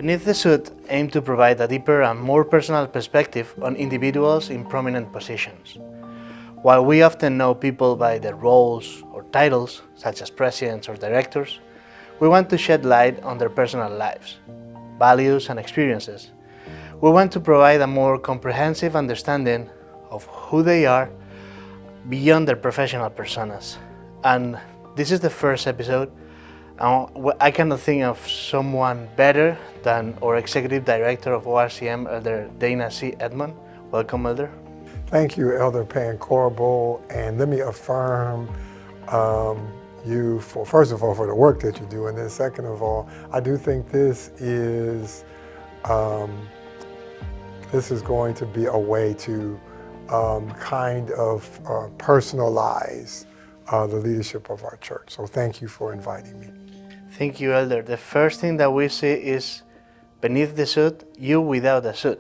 Beneath the Suit aim to provide a deeper and more personal perspective on individuals in prominent positions. While we often know people by their roles or titles, such as presidents or directors, we want to shed light on their personal lives, values and experiences. We want to provide a more comprehensive understanding of who they are beyond their professional personas. And this is the first episode. I cannot think of someone better than our Executive Director of ORCM, Elder Dana C. Edmond. Welcome, Elder. Thank you, Elder Pancorbo, and let me affirm you for, first of all, for the work that you do, and then second of all, I do think this is going to be a way to kind of personalize the leadership of our church. So thank you for inviting me. Thank you, Elder. The first thing that we see is beneath the suit, you without a suit.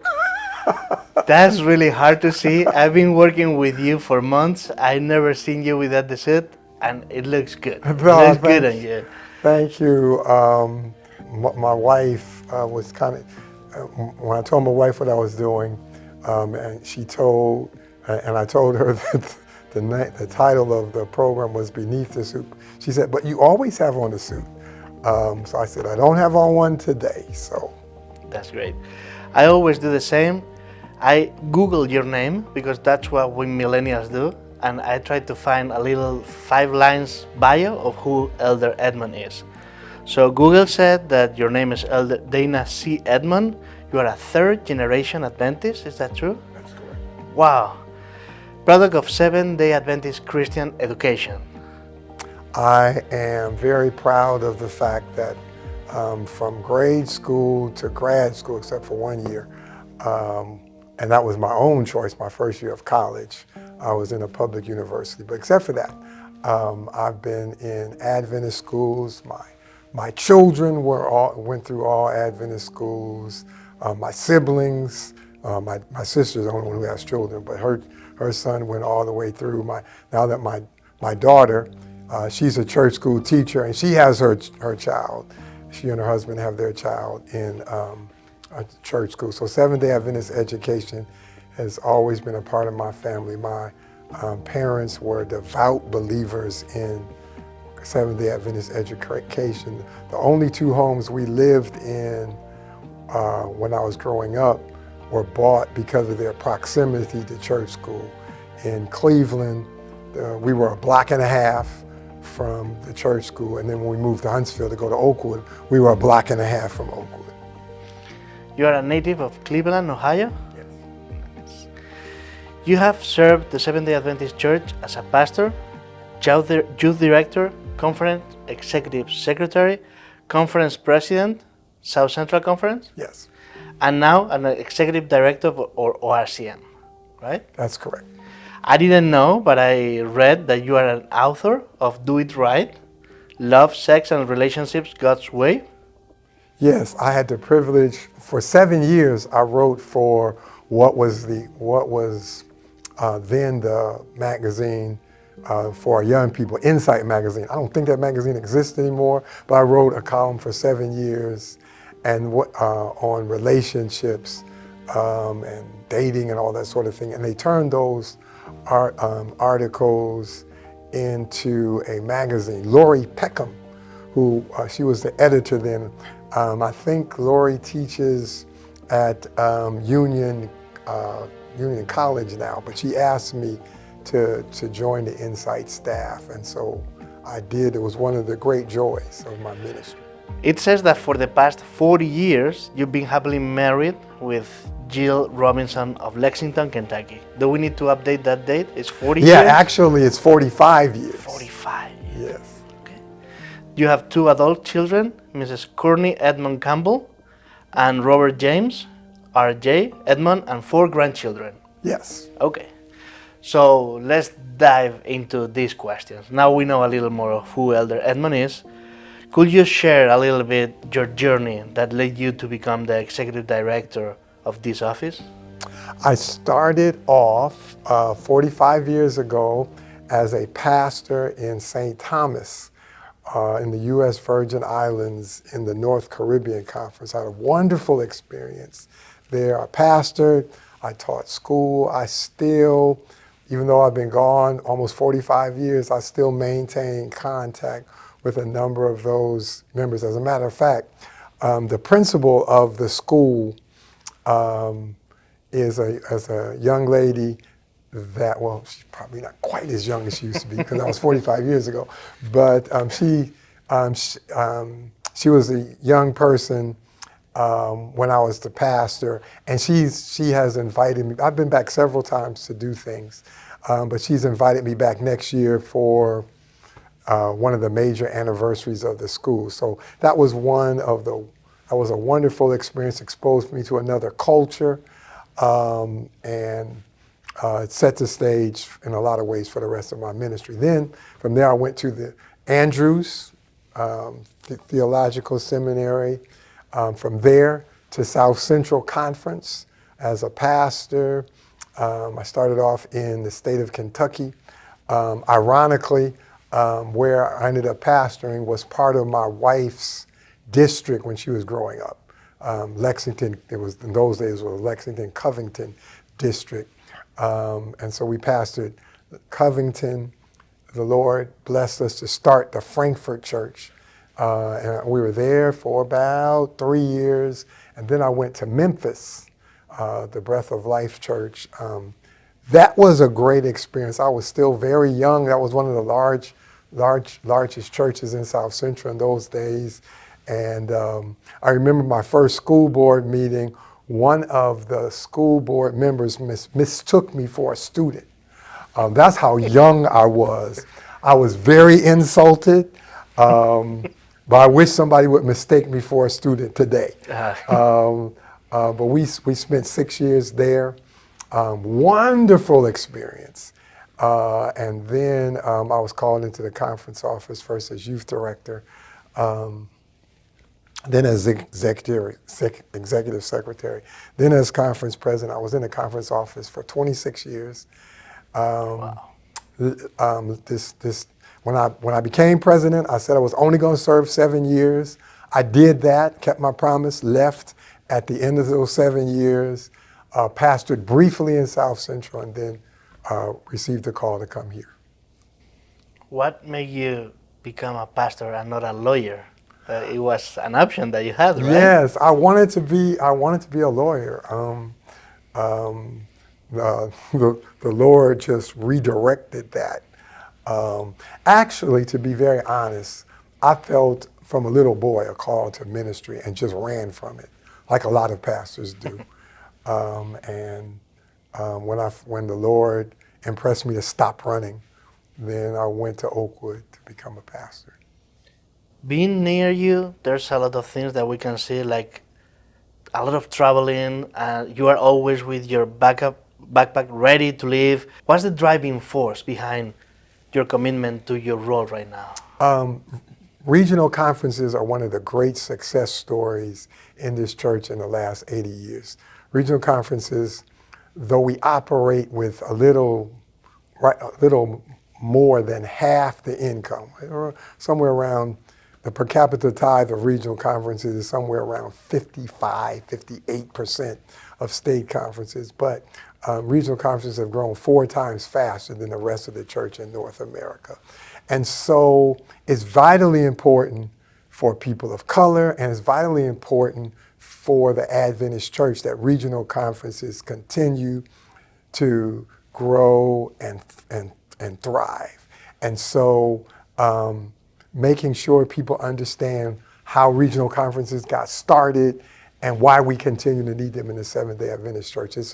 That's really hard to see. I've been working with you for months. I've never seen you without the suit, and it looks good. It looks good on you. Thank you. My wife was kind of, when I told my wife what I was doing, and she told, and I told her that the title of the program was Beneath the Suit. She said, but you always have on a suit. So I said, I don't have on one today, so. That's great. I always do the same. I Google your name because that's what we millennials do, and I try to find a little 5 lines bio of who Elder Edmond is. So Google said that your name is Elder Dana C. Edmond. You are a 3rd generation Adventist, is that true? That's correct. Wow. Product of Seventh-day Adventist Christian education. I am very proud of the fact that from grade school to grad school, except for 1 year, and that was my own choice, my first year of college. I was in a public university, but except for that, I've been in Adventist schools. My children went through all Adventist schools. My siblings, my sister's the only one who has children, but her son went all the way through. Now that my daughter, she's a church school teacher, and she has her child. She and her husband have their child in a church school. So Seventh-day Adventist education has always been a part of my family. My parents were devout believers in Seventh-day Adventist education. The only 2 homes we lived in when I was growing up were bought because of their proximity to church school. In Cleveland, we were a block and a half from the church school, and then when we moved to Huntsville to go to Oakwood, we were a block and a half from Oakwood. You are a native of Cleveland, Ohio? Yes. You have served the Seventh-day Adventist Church as a pastor, youth director, conference executive secretary, conference president, South Central Conference? Yes. And now an executive director of ORCM, right? That's correct. I didn't know, but I read that you are an author of Do It Right, Love, Sex, and Relationships God's Way. Yes, I had the privilege. For 7 years, I wrote for what was then the magazine for young people, Insight magazine. I don't think that magazine exists anymore, but I wrote a column for 7 years and on relationships and dating and all that sort of thing. And they turned those articles into a magazine. Lori Peckham, who she was the editor then. I think Lori teaches at Union College now, but she asked me to join the Insight staff, and so I did. It was one of the great joys of my ministry. It says that for the past 40 years, you've been happily married with Jill Robinson of Lexington, Kentucky. Do we need to update that date? It's 40 years? Yeah, actually it's 45 years. 45 years. Yes. Okay. You have 2 adult children, Mrs. Courtney Edmond Campbell and Robert James, RJ Edmond, and 4 grandchildren. Yes. Okay. So let's dive into these questions. Now we know a little more of who Elder Edmond is. Could you share a little bit your journey that led you to become the executive director of this office? I started off 45 years ago as a pastor in St. Thomas in the U.S. Virgin Islands in the North Caribbean Conference. I had a wonderful experience there. I pastored, I taught school. I still, even though I've been gone almost 45 years, I still maintain contact with a number of those members. As a matter of fact, the principal of the school is a young lady that, well, she's probably not quite as young as she used to be because that was 45 years ago, but she was a young person when I was the pastor, and she has invited me. I've been back several times to do things, but she's invited me back next year for one of the major anniversaries of the school. So that was that was a wonderful experience, exposed me to another culture, and it set the stage in a lot of ways for the rest of my ministry. Then from there I went to the Andrews Theological Seminary. From there to South Central Conference as a pastor. I started off in the state of Kentucky. Ironically, where I ended up pastoring was part of my wife's district when she was growing up. Lexington, it was in those days, it was Lexington Covington district. And so we pastored Covington. The Lord blessed us to start the Frankfurt Church. And we were there for about 3 years. And then I went to Memphis, the Breath of Life Church. That was a great experience. I was still very young. That was one of the largest churches in South Central in those days. And I remember my first school board meeting, one of the school board members mistook me for a student. That's how young I was. I was very insulted, but I wish somebody would mistake me for a student today. But we spent 6 years there. Wonderful experience. And then I was called into the conference office, first as youth director, then as executive secretary, then as conference president. I was in the conference office for 26 years. Wow. When I became president, I said I was only going to serve 7 years. I did that, kept my promise, left at the end of those 7 years, pastored briefly in South Central, and then received a call to come here. What made you become a pastor and not a lawyer? It was an option that you had, right? Yes, I wanted to be a lawyer. The Lord just redirected that. Actually, to be very honest, I felt from a little boy a call to ministry and just ran from it, like a lot of pastors do. When the Lord impressed me to stop running, then I went to Oakwood to become a pastor. Being near you, there's a lot of things that we can see, like a lot of traveling, and you are always with your backpack ready to leave. What's the driving force behind your commitment to your role right now? Regional conferences are one of the great success stories in this church in the last 80 years. Regional conferences, though we operate with a little more than half the income, or somewhere around the per capita tithe of regional conferences is somewhere around 55, 58% of state conferences. But regional conferences have grown 4 times faster than the rest of the church in North America. And so it's vitally important for people of color, and it's vitally important for the Adventist church that regional conferences continue to grow and thrive. And so making sure people understand how regional conferences got started and why we continue to need them in the Seventh-day Adventist Church. It's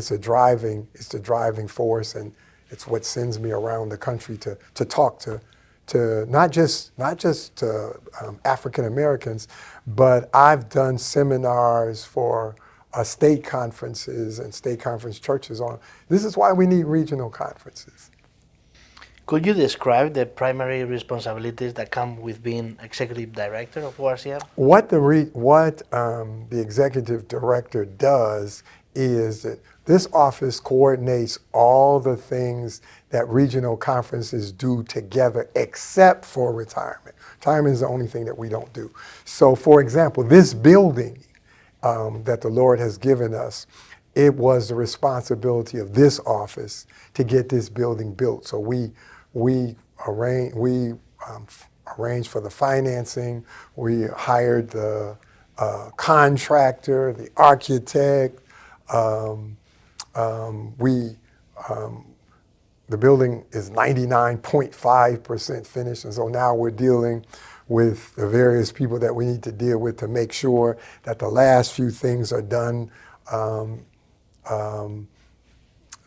the driving force, and it's what sends me around the country to talk to not just to African Americans, but I've done seminars for state conferences and state conference churches on this is why we need regional conferences. Could you describe the primary responsibilities that come with being executive director of ORCF? What the executive director does is that This office coordinates all the things that regional conferences do together except for retirement. Retirement is the only thing that we don't do. So for example, this building that the Lord has given us, it was the responsibility of this office to get this building built. So we arranged for the financing. We hired the contractor, the architect. The building is 99.5% finished, and so now we're dealing with the various people that we need to deal with to make sure that the last few things are done.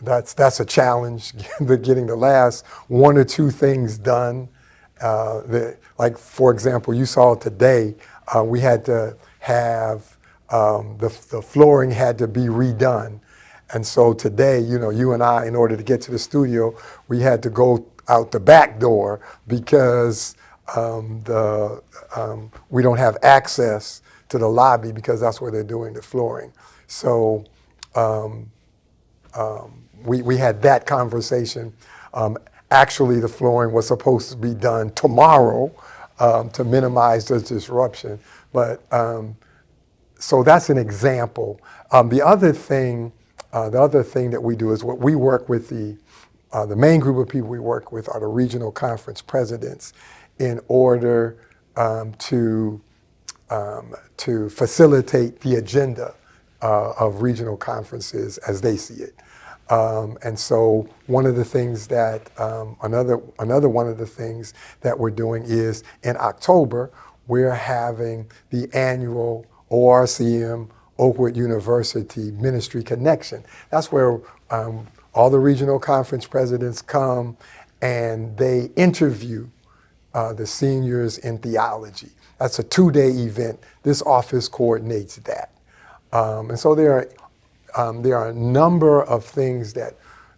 That's a challenge, getting the last one or two things done. Like, for example, you saw today, we had to have the flooring had to be redone. And so today, you and I, in order to get to the studio, we had to go out the back door because we don't have access to the lobby because that's where they're doing the flooring. So we had that conversation. Actually, the flooring was supposed to be done tomorrow to minimize the disruption. But so that's an example. The other thing that we do is what we work with the main group of people we work with are the regional conference presidents in order to facilitate the agenda of regional conferences as they see it. And so one of the things that, another one of the things that we're doing is in October, we're having the annual ORCM Oakwood University Ministry Connection. That's where all the regional conference presidents come and they interview the seniors in theology. That's a 2-day event. This office coordinates that. And so there are a number of things that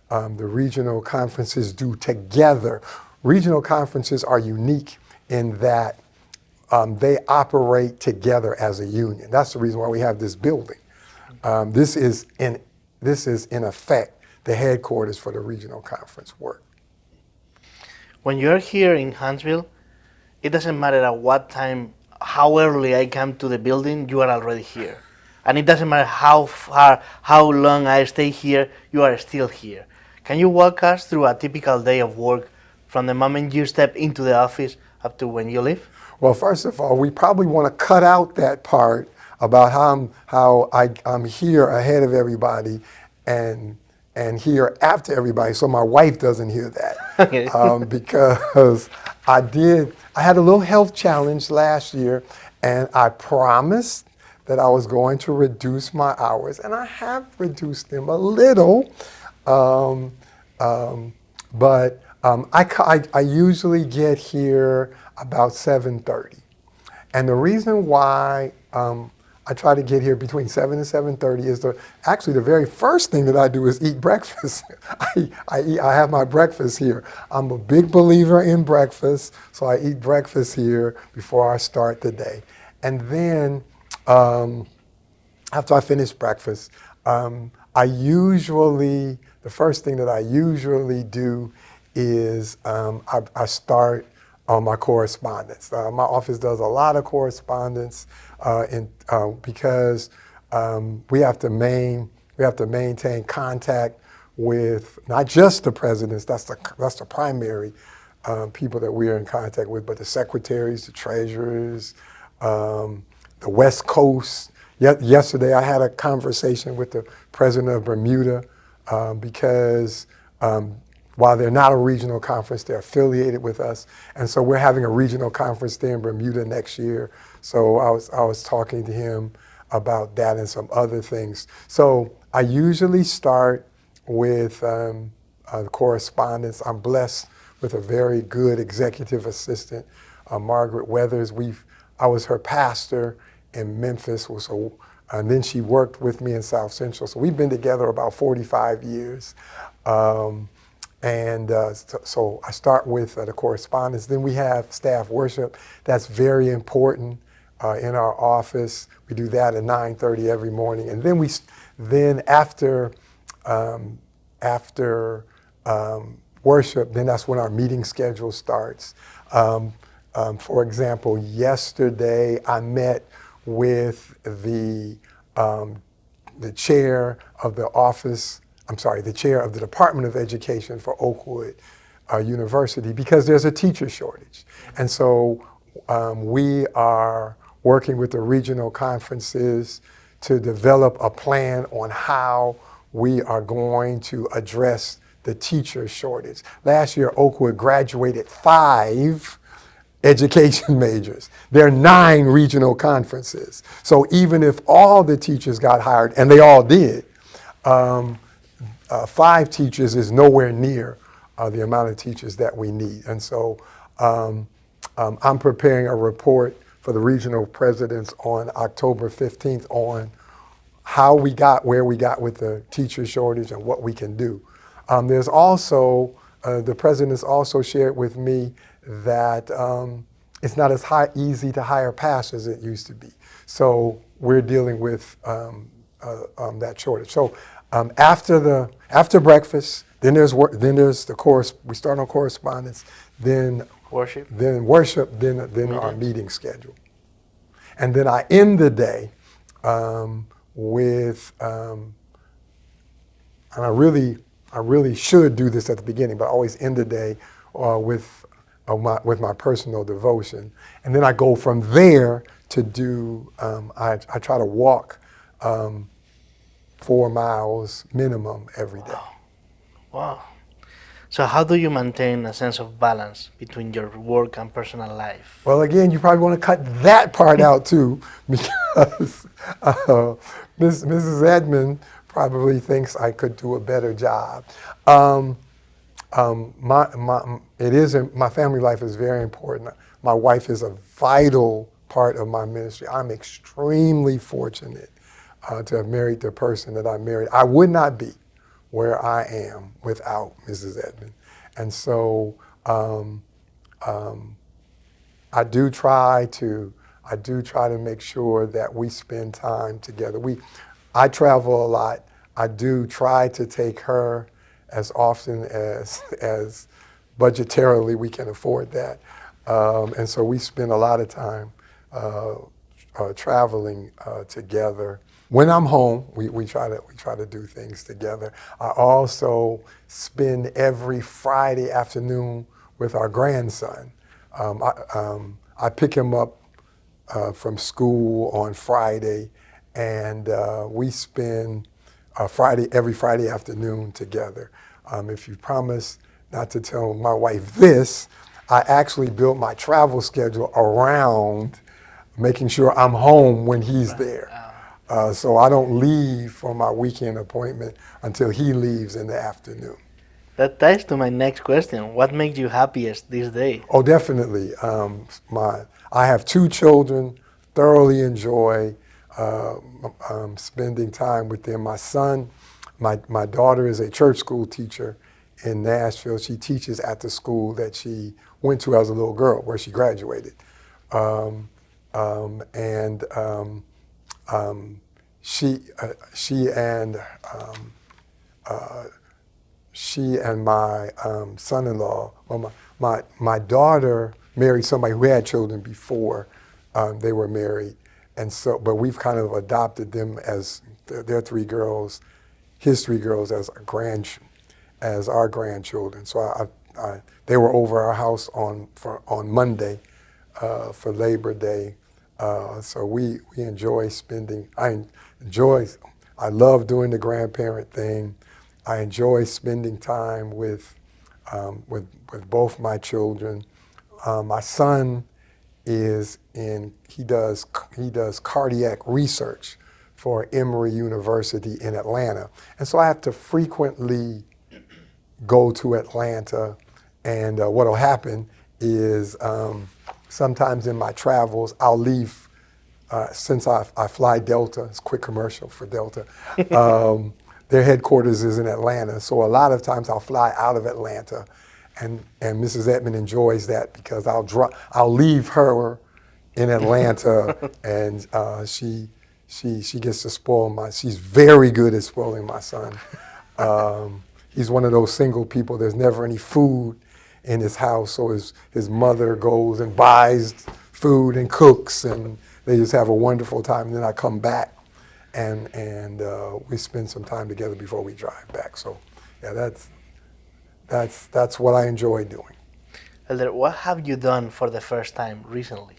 the regional conferences do together. Regional conferences are unique in that they operate together as a union. That's the reason why we have this building. This is in effect the headquarters for the regional conference work. When you're here in Huntsville, it doesn't matter at what time, how early I come to the building, you are already here. And it doesn't matter how long I stay here, you are still here. Can you walk us through a typical day of work from the moment you step into the office up to when you leave? Well, first of all, we probably want to cut out that part about how I'm here ahead of everybody and here after everybody, so my wife doesn't hear that. Okay. Because I had a little health challenge last year, and I promised that I was going to reduce my hours, and I have reduced them a little, but I usually get here about 7:30, and the reason why I try to get here between 7 and 7:30 is actually the very first thing that I do is eat breakfast. I have my breakfast here. I'm a big believer in breakfast, so I eat breakfast here before I start the day, and then after I finish breakfast, the first thing that I usually do is I start on my correspondence. My office does a lot of correspondence because we have to maintain contact with not just the presidents. That's the primary people that we are in contact with, but the secretaries, the treasurers, the West Coast. Yesterday I had a conversation with the president of Bermuda because while they're not a regional conference, they're affiliated with us. And so we're having a regional conference there in Bermuda next year. So I was talking to him about that and some other things. So I usually start with the correspondence. I'm blessed with a very good executive assistant, Margaret Weathers. I was her pastor in Memphis, and then she worked with me in South Central. So we've been together about 45 years. So I start with the correspondence. Then we have staff worship. That's very important in our office. We do that at 9:30 every morning. And then after After worship, then that's when our meeting schedule starts. For example, yesterday I met with the chair of the chair of the Department of Education for Oakwood University, because there's a teacher shortage. And so we are working with the regional conferences to develop a plan on how we are going to address the teacher shortage. Last year, Oakwood graduated 5 education majors. There are 9 regional conferences. So even if all the teachers got hired, and they all did, 5 teachers is nowhere near the amount of teachers that we need. And so I'm preparing a report for the regional presidents on October 15th on how we got where we got with the teacher shortage and what we can do. There's also, the president's also shared with me that it's not as easy to hire pastors as it used to be. So we're dealing with that shortage. So after breakfast, then there's the course. We start on correspondence, then worship, then our meeting schedule, and then I end the day with. And I really should do this at the beginning, but I always end the day with my personal devotion, and then I go from there to do. I try to walk 4 miles minimum every day. Wow. So how do you maintain a sense of balance between your work and personal life? Well, again, you probably want to cut that part out too, because Mrs. Edmond probably thinks I could do a better job. My family life is very important. My wife is a vital part of my ministry. I'm extremely fortunate to have married the person that I married. I would not be where I am without Mrs. Edmond. And so I do try to make sure that we spend time together. I travel a lot. I do try to take her as often as budgetarily we can afford that. And so we spend a lot of time traveling together. When I'm home, we try to do things together. I also spend every Friday afternoon with our grandson. I pick him up from school on Friday, and we spend every Friday afternoon together. If you promise not to tell my wife this, I actually built my travel schedule around making sure I'm home when he's there. So I don't leave for my weekend appointment until he leaves in the afternoon. That ties to my next question. What makes you happiest this day? Oh, definitely. I have 2 children, thoroughly enjoy spending time with them. My son, my daughter is a church school teacher in Nashville. She teaches at the school that she went to as a little girl, where she graduated. She and my son-in-law, well, my daughter married somebody who had children before they were married, and so, but we've kind of adopted them as their 3 girls, his 3 girls as our grandchildren. So they were over our house on Monday for Labor Day. So we enjoy spending. I love doing the grandparent thing. I enjoy spending time with both my children. My son he does cardiac research for Emory University in Atlanta, and so I have to frequently go to Atlanta. And what'll happen is sometimes in my travels I'll leave. Since I fly Delta, it's a quick commercial for Delta. Their headquarters is in Atlanta, so a lot of times I'll fly out of Atlanta, and Mrs. Edmond enjoys that because I'll leave her in Atlanta, and she gets to spoil she's very good at spoiling my son. He's one of those single people. There's never any food in his house, so his mother goes and buys food and cooks, and they just have a wonderful time. And then I come back, and we spend some time together before we drive back. So, yeah, that's what I enjoy doing. Elder, what have you done for the first time recently?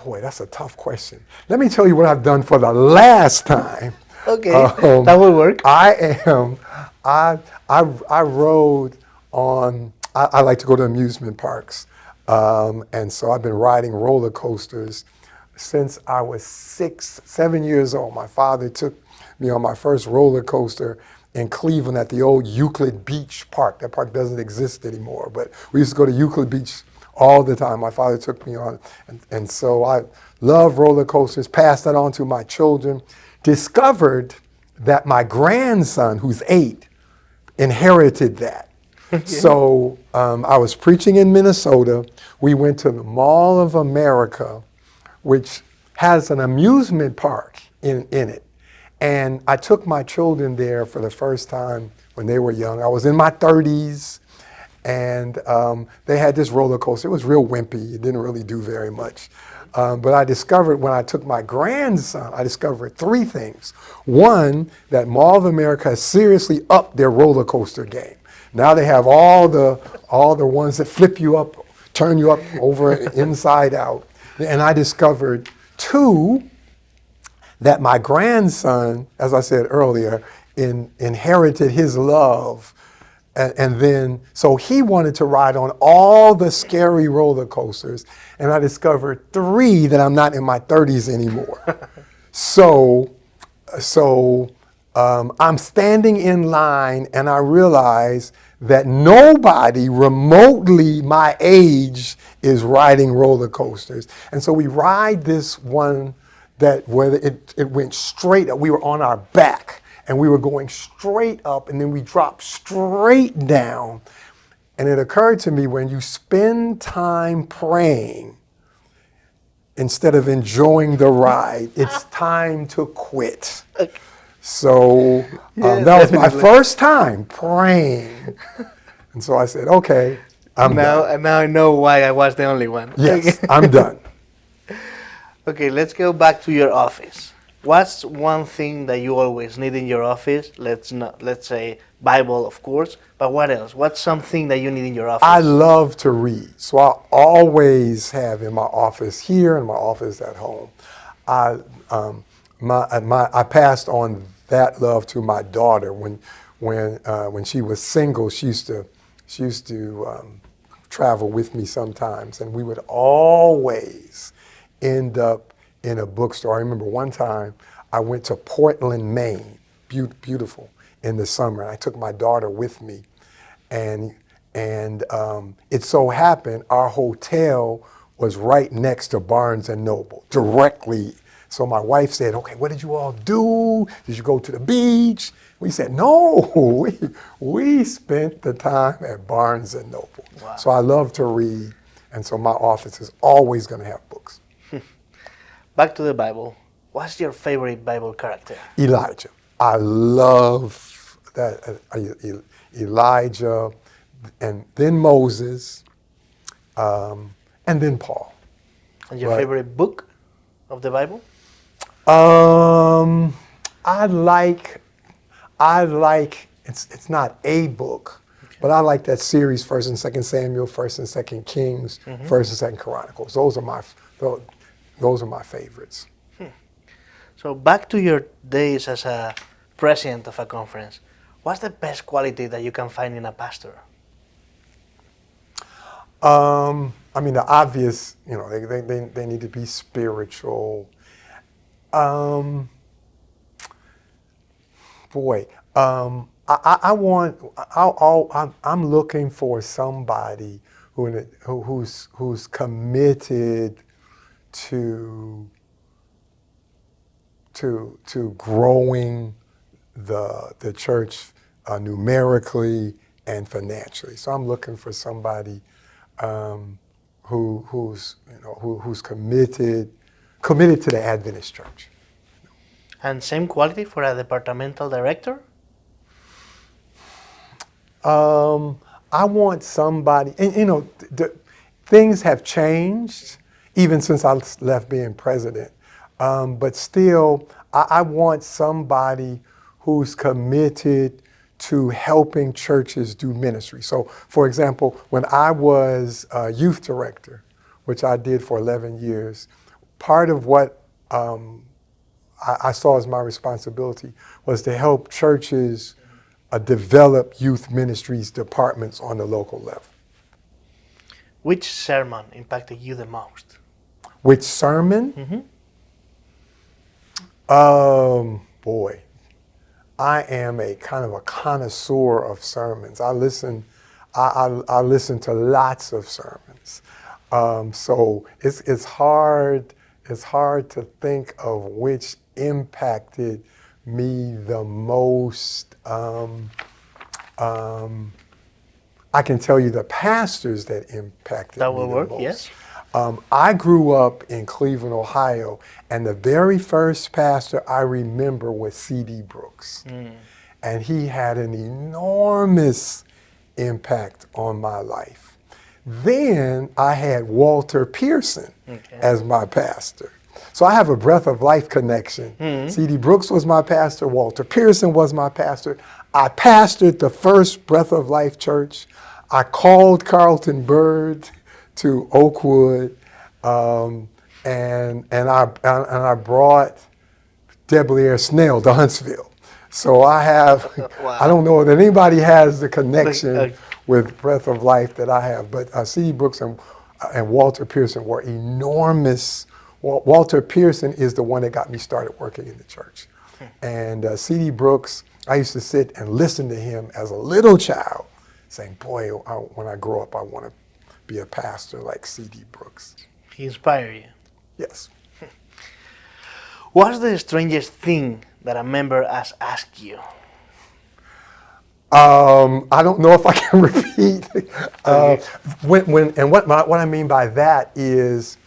Boy, that's a tough question. Let me tell you what I've done for the last time. Okay, that will work. I rode on, I like to go to amusement parks. And so I've been riding roller coasters since I was 7 years old. My father took me on my first roller coaster in Cleveland at the old Euclid Beach Park. That park doesn't exist anymore, but we used to go to Euclid Beach all the time. My father took me on. And so I love roller coasters, passed that on to my children, discovered that my grandson, who's 8, inherited that. So I was preaching in Minnesota. We went to the Mall of America, which has an amusement park in it. And I took my children there for the first time when they were young. I was in my 30s, and they had this roller coaster. It was real wimpy. It didn't really do very much. But I discovered when I took my grandson, I discovered 3 things. One, that Mall of America has seriously upped their roller coaster game. Now they have all the ones that flip you up, turn you up over inside out. And I discovered 2, that my grandson, as I said earlier, inherited his love. And then, so he wanted to ride on all the scary roller coasters. And I discovered 3 that I'm not in my 30s anymore. So I'm standing in line, and I realize that nobody remotely my age is riding roller coasters. And so we ride this one where it went straight up. We were on our back, and we were going straight up, and then we dropped straight down. And it occurred to me, when you spend time praying instead of enjoying the ride, it's time to quit. So that was my first time praying. And so I said, okay, I'm done. And now I know why I was the only one. Yes, I'm done. Okay, let's go back to your office. What's one thing that you always need in your office? Let's say Bible, of course, but what else? What's something that you need in your office? I love to read, so I always have in my office here and my office at home. I passed on that love to my daughter when she was single. She used to travel with me sometimes, and we would always end up in a bookstore. I remember one time I went to Portland, Maine, beautiful, in the summer. I took my daughter with me, and it so happened our hotel was right next to Barnes and Noble, directly. So my wife said, okay, what did you all do? Did you go to the beach? We said, no, we spent the time at Barnes and Noble. Wow. So I love to read, and so my office is always going to have books. Back to the Bible. What's your favorite Bible character? Elijah. I love that Elijah, and then Moses, and then Paul. And your favorite book of the Bible? I like it's not a book, okay, but I like that series, 1st and 2nd Samuel, 1st and 2nd Kings, 1st and 2nd Chronicles. Those are my favorites. So back to your days as a president of a conference. What's the best quality that you can find in a pastor? I mean, the obvious, they need to be spiritual. I'm looking for somebody who's committed to growing the church numerically and financially. So I'm looking for somebody who's committed to the Adventist church. And same quality for a departmental director? I want somebody, and things have changed even since I left being president. But still, I want somebody who's committed to helping churches do ministry. So, for example, when I was youth director, which I did for 11 years, part of what I saw as my responsibility was to help churches develop youth ministries departments on the local level. Which sermon impacted you the most? Which sermon? Boy, I am a kind of a connoisseur of sermons. I listen to lots of sermons. So it's hard to think of which impacted me the most. I can tell you the pastors that impacted That me will the work, most. yes. I grew up in Cleveland, Ohio, and the very first pastor I remember was C.D. Brooks. And he had an enormous impact on my life. Then I had Walter Pearson as my pastor. So I have a breath of life connection. C.D. Brooks was my pastor. Walter Pearson was my pastor. I pastored the first Breath of Life church. I called Carlton Bird to Oakwood, and I brought Deblaire Snell to Huntsville. So I have, Wow. I don't know that anybody has the connection with Breath of Life that I have, but C.D. Brooks and Walter Pearson were enormous. Walter Pearson is the one that got me started working in the church. And C.D. Brooks, I used to sit and listen to him as a little child, saying, boy, when I grow up, I want to be a pastor like C.D. Brooks. He inspired you. Yes. What's the strangest thing that a member has asked you? I don't know if I can repeat. What I mean by that is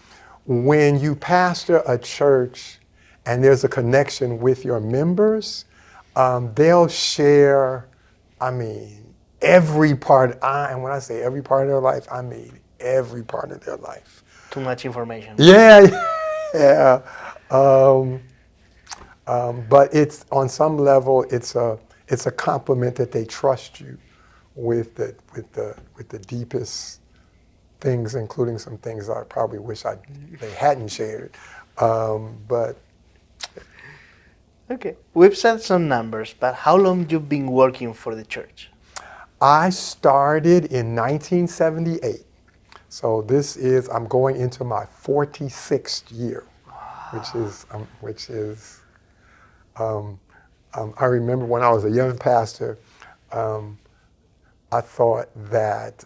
when you pastor a church and there's a connection with your members, they'll share, every part, and when I say every part of their life, I mean every part of their life. Too much information. Yeah. But it's on some level, it's a compliment that they trust you with the deepest things, including some things I probably wish they hadn't shared. But okay, we've said some numbers, but how long you've been working for the church? I started in 1978. So I'm going into my 46th year, which is, I remember when I was a young pastor, I thought that,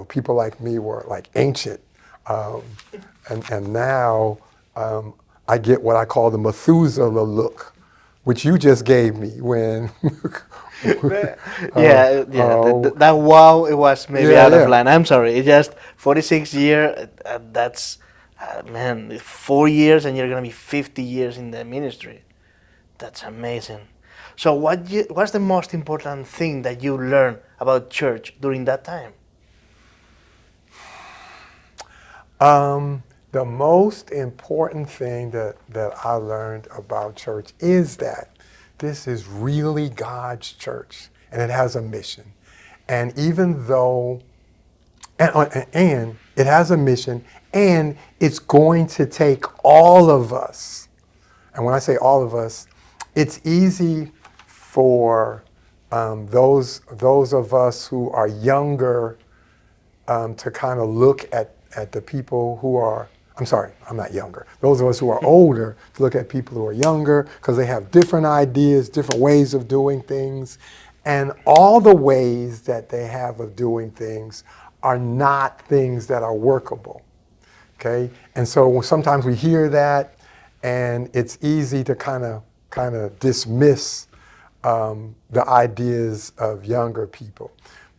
people like me were like ancient. And now I get what I call the Methuselah look, which you just gave me when... that wow, it was maybe out of line. I'm sorry. It's just 46 years. That's, 4 years, and you're gonna be 50 years in the ministry. That's amazing. So, what's the most important thing that you learned about church during that time? The most important thing that I learned about church is that this is really God's church, and it has a mission. And even though, and it has a mission, and it's going to take all of us. And when I say all of us, it's easy for those of us who are younger to kind of look at the people who are, I'm sorry, I'm not younger. Those of us who are older to look at people who are younger because they have different ideas, different ways of doing things. And all the ways that they have of doing things are not things that are workable. Okay? And so sometimes we hear that, and it's easy to kind of dismiss the ideas of younger people.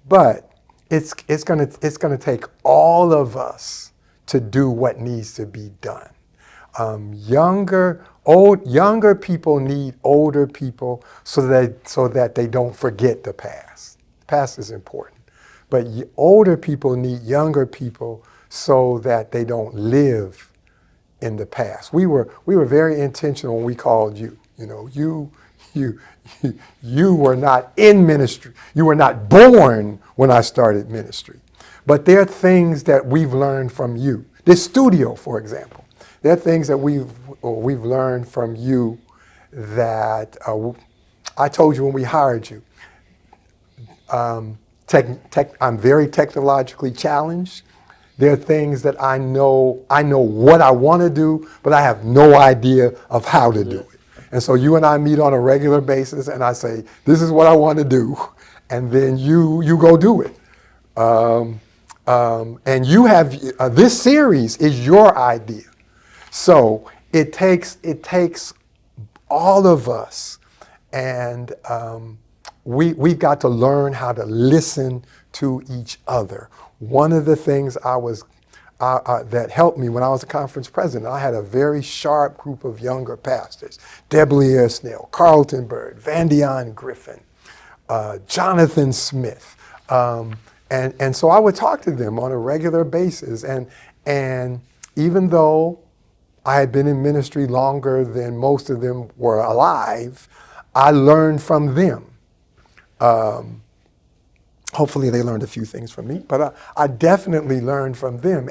But it's gonna take all of us to do what needs to be done. Younger people need older people so that they don't forget the past. The past is important, but older people need younger people so that they don't live in the past. We were very intentional when we called you. You know, you you were not in ministry. You were not born when I started ministry. But there are things that we've learned from you. This studio, for example, there are things that we've learned from you that I told you when we hired you. I'm very technologically challenged. There are things that I know what I want to do, but I have no idea of how to do it. And so you and I meet on a regular basis, and I say, this is what I want to do, and then you go do it. And you have this series is your idea, so it takes all of us, and we've got to learn how to listen to each other. One of the things that helped me when I was a conference president, I had a very sharp group of younger pastors: Deblier Snell, Carlton Bird, Van Dion Griffin, Jonathan Smith. And so I would talk to them on a regular basis. And even though I had been in ministry longer than most of them were alive, I learned from them. Hopefully they learned a few things from me, but I definitely learned from them.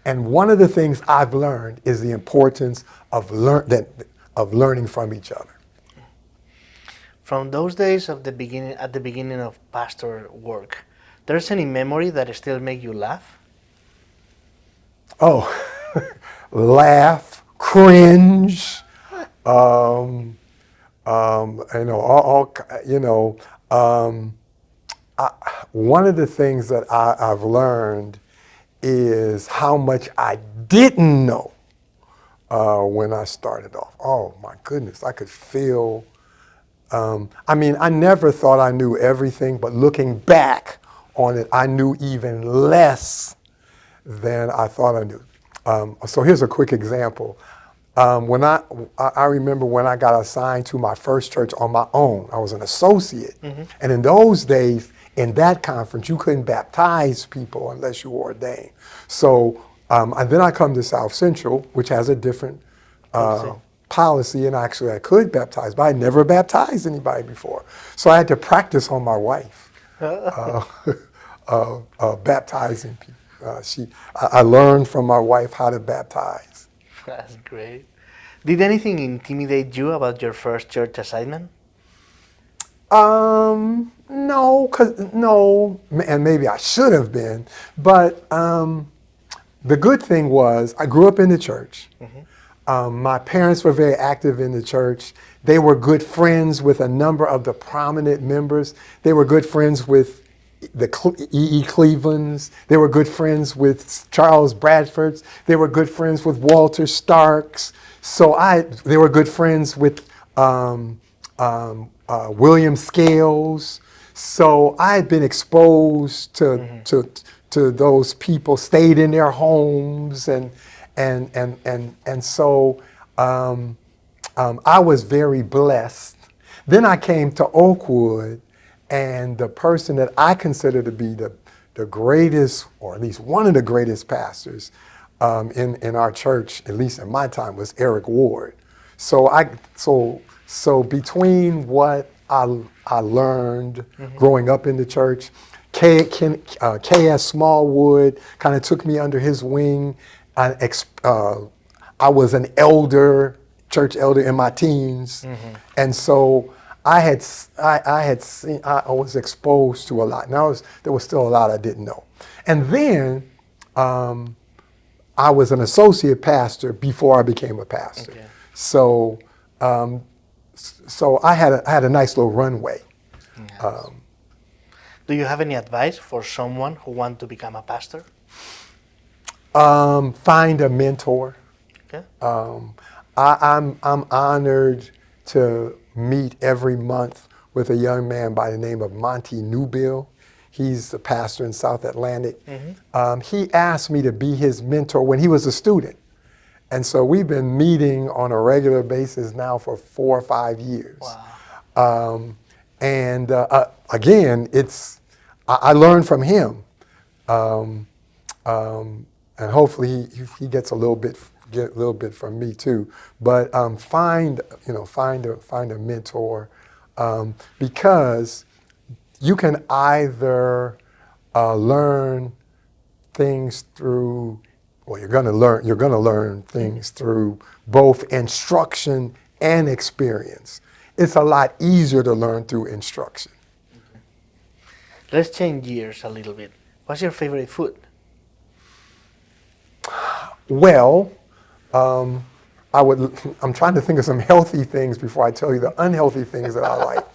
And one of the things I've learned is the importance of learning from each other. From those days at the beginning of pastor work, there's any memory that still make you laugh? Oh, laugh, cringe, one of the things that I've learned is how much I didn't know when I started off. Oh my goodness, I could feel, I never thought I knew everything, but looking back on it, I knew even less than I thought I knew. So here's a quick example. When I remember when I got assigned to my first church on my own, I was an associate. Mm-hmm. And in those days, in that conference, you couldn't baptize people unless you were ordained. So, and then I come to South Central, which has a different policy, and actually I could baptize, but I never baptized anybody before. So I had to practice on my wife. Baptizing people. I learned from my wife how to baptize. That's great. Did anything intimidate you about your first church assignment? No, and maybe I should have been, but the good thing was I grew up in the church. Mm-hmm. My parents were very active in the church. They were good friends with a number of the prominent members. They were good friends with the E.E. Clevelands. They were good friends with Charles Bradfords. They were good friends with Walter Starks. So they were good friends with William Scales. So I had been exposed to those people, stayed in their homes, and so I was very blessed. Then I came to Oakwood, and the person that I consider to be the greatest, or at least one of the greatest pastors in our church, at least in my time, was Eric Ward. So between what I learned growing up in the church, K.S. Smallwood kind of took me under his wing. I was an church elder in my teens, and so I was exposed to a lot. Now there was still a lot I didn't know. And then I was an associate pastor before I became a pastor. Okay. So I had a nice little runway. Yes. Do you have any advice for someone who wants to become a pastor? Find a mentor. Okay. I'm honored to meet every month with a young man by the name of Monty Newbill. He's the pastor in South Atlantic. Mm-hmm. He asked me to be his mentor when he was a student. And so we've been meeting on a regular basis now for 4 or 5 years. Wow. And again, I learned from him, and hopefully he gets a little bit from me too. But find a mentor, because you can either learn things through, well, you're going to learn things through both instruction and experience. It's a lot easier to learn through instruction. Let's change gears a little bit. What's your favorite food? Well, I'm trying to think of some healthy things before I tell you the unhealthy things that I like.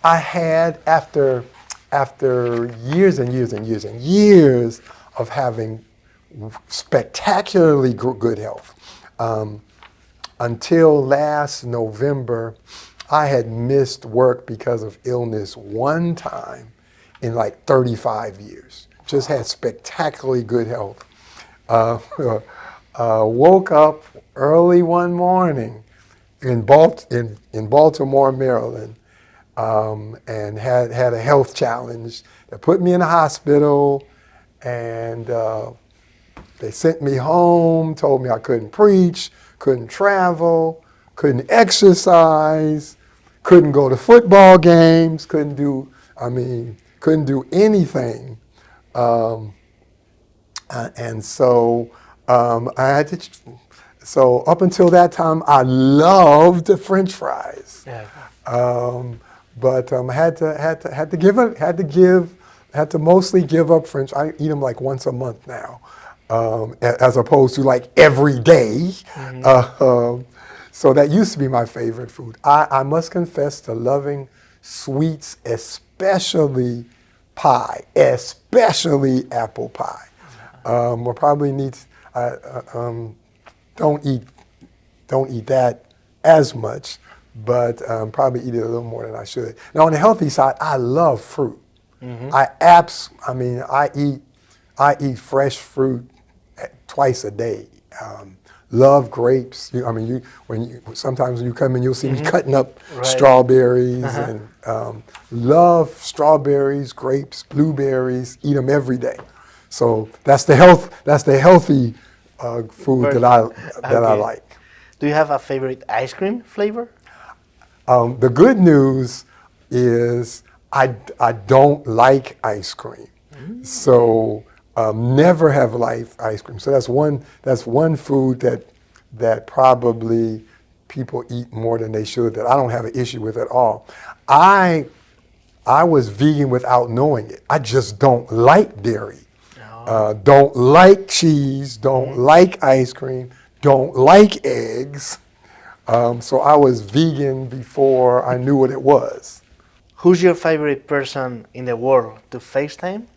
I had, after years and years and years and years of having spectacularly good health, until last November, I had missed work because of illness one time in like 35 years. Just had spectacularly good health. Woke up early one morning in Baltimore, Maryland, and had a health challenge that put me in the hospital, and they sent me home, told me I couldn't preach, couldn't travel, couldn't exercise, couldn't go to football games, couldn't do anything. And so I had to. So up until that time, I loved French fries. Yeah. But had to mostly give up French. I eat them like once a month now, as opposed to like every day. Mm-hmm. So that used to be my favorite food. I must confess to loving sweets, especially pie, especially apple pie. We'll probably need. Don't eat that as much, but probably eat it a little more than I should. Now, on the healthy side, I love fruit. Mm-hmm. I eat fresh fruit twice a day. Love grapes. Sometimes when you come in, you'll see me cutting up strawberries, and love strawberries, grapes, blueberries. Eat them every day. So that's the healthy food that I like. Do you have a favorite ice cream flavor? The good news is I don't like ice cream, so never have liked ice cream. So that's one food that probably people eat more than they should, that I don't have an issue with at all. I was vegan without knowing it. I just don't like dairy. Don't like cheese, don't like ice cream, don't like eggs. So I was vegan before I knew what it was. Who's your favorite person in the world to FaceTime,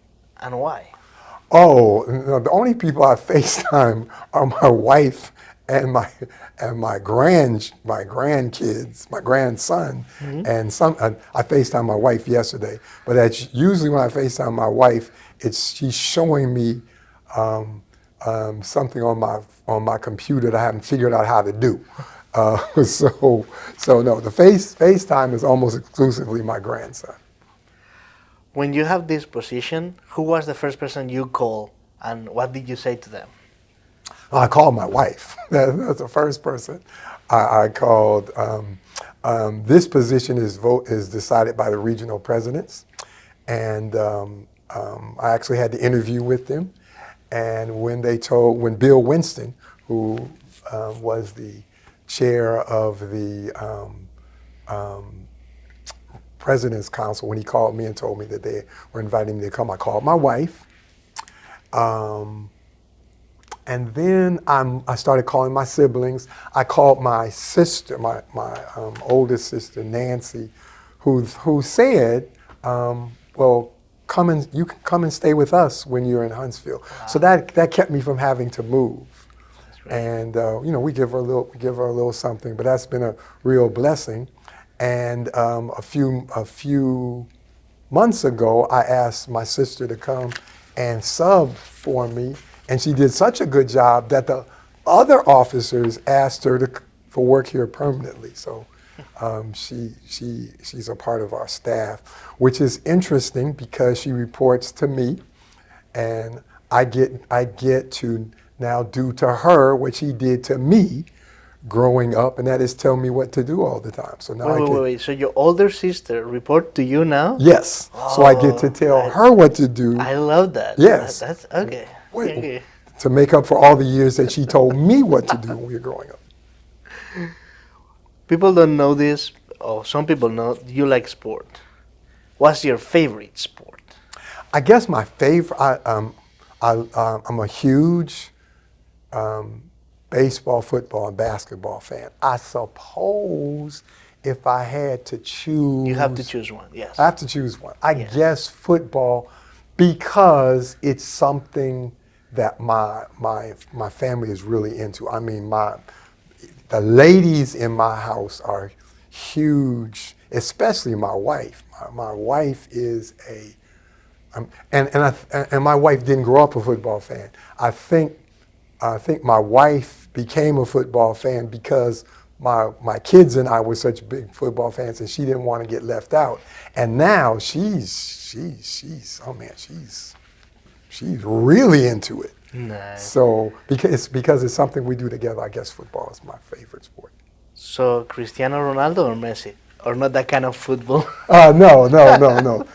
and why? Oh, the only people I FaceTime are my wife and my grandkids, my grandson, and I FaceTime my wife yesterday. But that's usually when I FaceTime my wife, she's showing me something on my computer that I haven't figured out how to do. So no, the FaceTime is almost exclusively my grandson. When you have this position, who was the first person you called, and what did you say to them? I called my wife. That's the first person I called. This position is decided by the regional presidents, and I actually had the interview with them. And when Bill Winston, who was the chair of the President's Council, when he called me and told me that they were inviting me to come, I called my wife. And then I started calling my siblings. I called my sister, my oldest sister, Nancy, who said, well, you can come and stay with us when you're in Huntsville. Wow. So that kept me from having to move. And we give her a little something, but that's been a real blessing. And a few months ago, I asked my sister to come and sub for me, and she did such a good job that other officers asked her for work here permanently. So she's a part of our staff, which is interesting because she reports to me, and I get to now do to her what she did to me growing up, and that is tell me what to do all the time. So now Wait. So your older sister report to you now? Yes. So I get to tell her what to do. I love that. Yes. That's okay. Wait, Okay. to make up for all the years that she told me what to do when we were growing up. People don't know this, or some people know you like sport. What's your favorite sport? I guess my favorite. I'm a huge baseball, football, and basketball fan. I suppose if I had to choose, You have to choose one. Yes. I have to choose one. I guess football, because it's something that my family is really into. I mean, the ladies in my house are huge, especially my wife. My wife is and my wife didn't grow up a football fan. I think my wife became a football fan because my kids and I were such big football fans, and she didn't want to get left out. And now she's really into it. Nice. So because it's something we do together, I guess football is my favorite sport. So Cristiano Ronaldo or Messi? Or not that kind of football? No.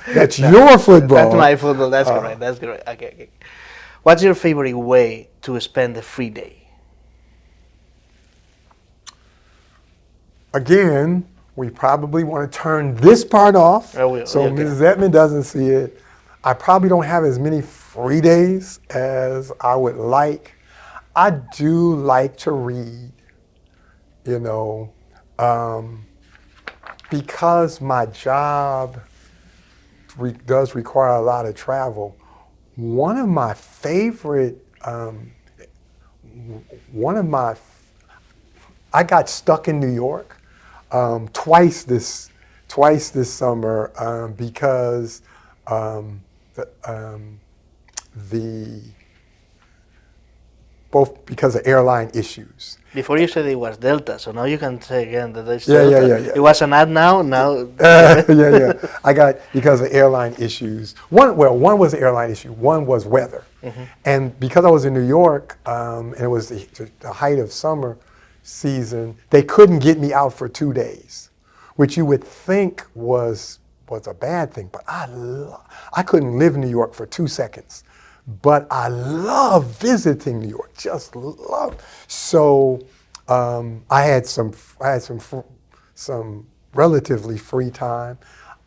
That's your football. That's my football. That's correct. That's correct. Okay. What's your favorite way to spend a free day? Again, we probably want to turn this part off so okay. Mrs. Edmond doesn't see it. I probably don't have as many free days as I would like. I do like to read, because my job does require a lot of travel. One of my favorite, I got stuck in New York twice this summer because both because of airline issues. Before you said it was Delta, so now you can say again that it's Yeah. Delta. It was an ad now. Yeah. I got because of airline issues. One was an airline issue. One was weather. Mm-hmm. And because I was in New York, and it was the height of summer season, they couldn't get me out for 2 days, which you would think was a bad thing. But I couldn't live in New York for 2 seconds. But I love visiting New York. Just love. So I had some relatively free time.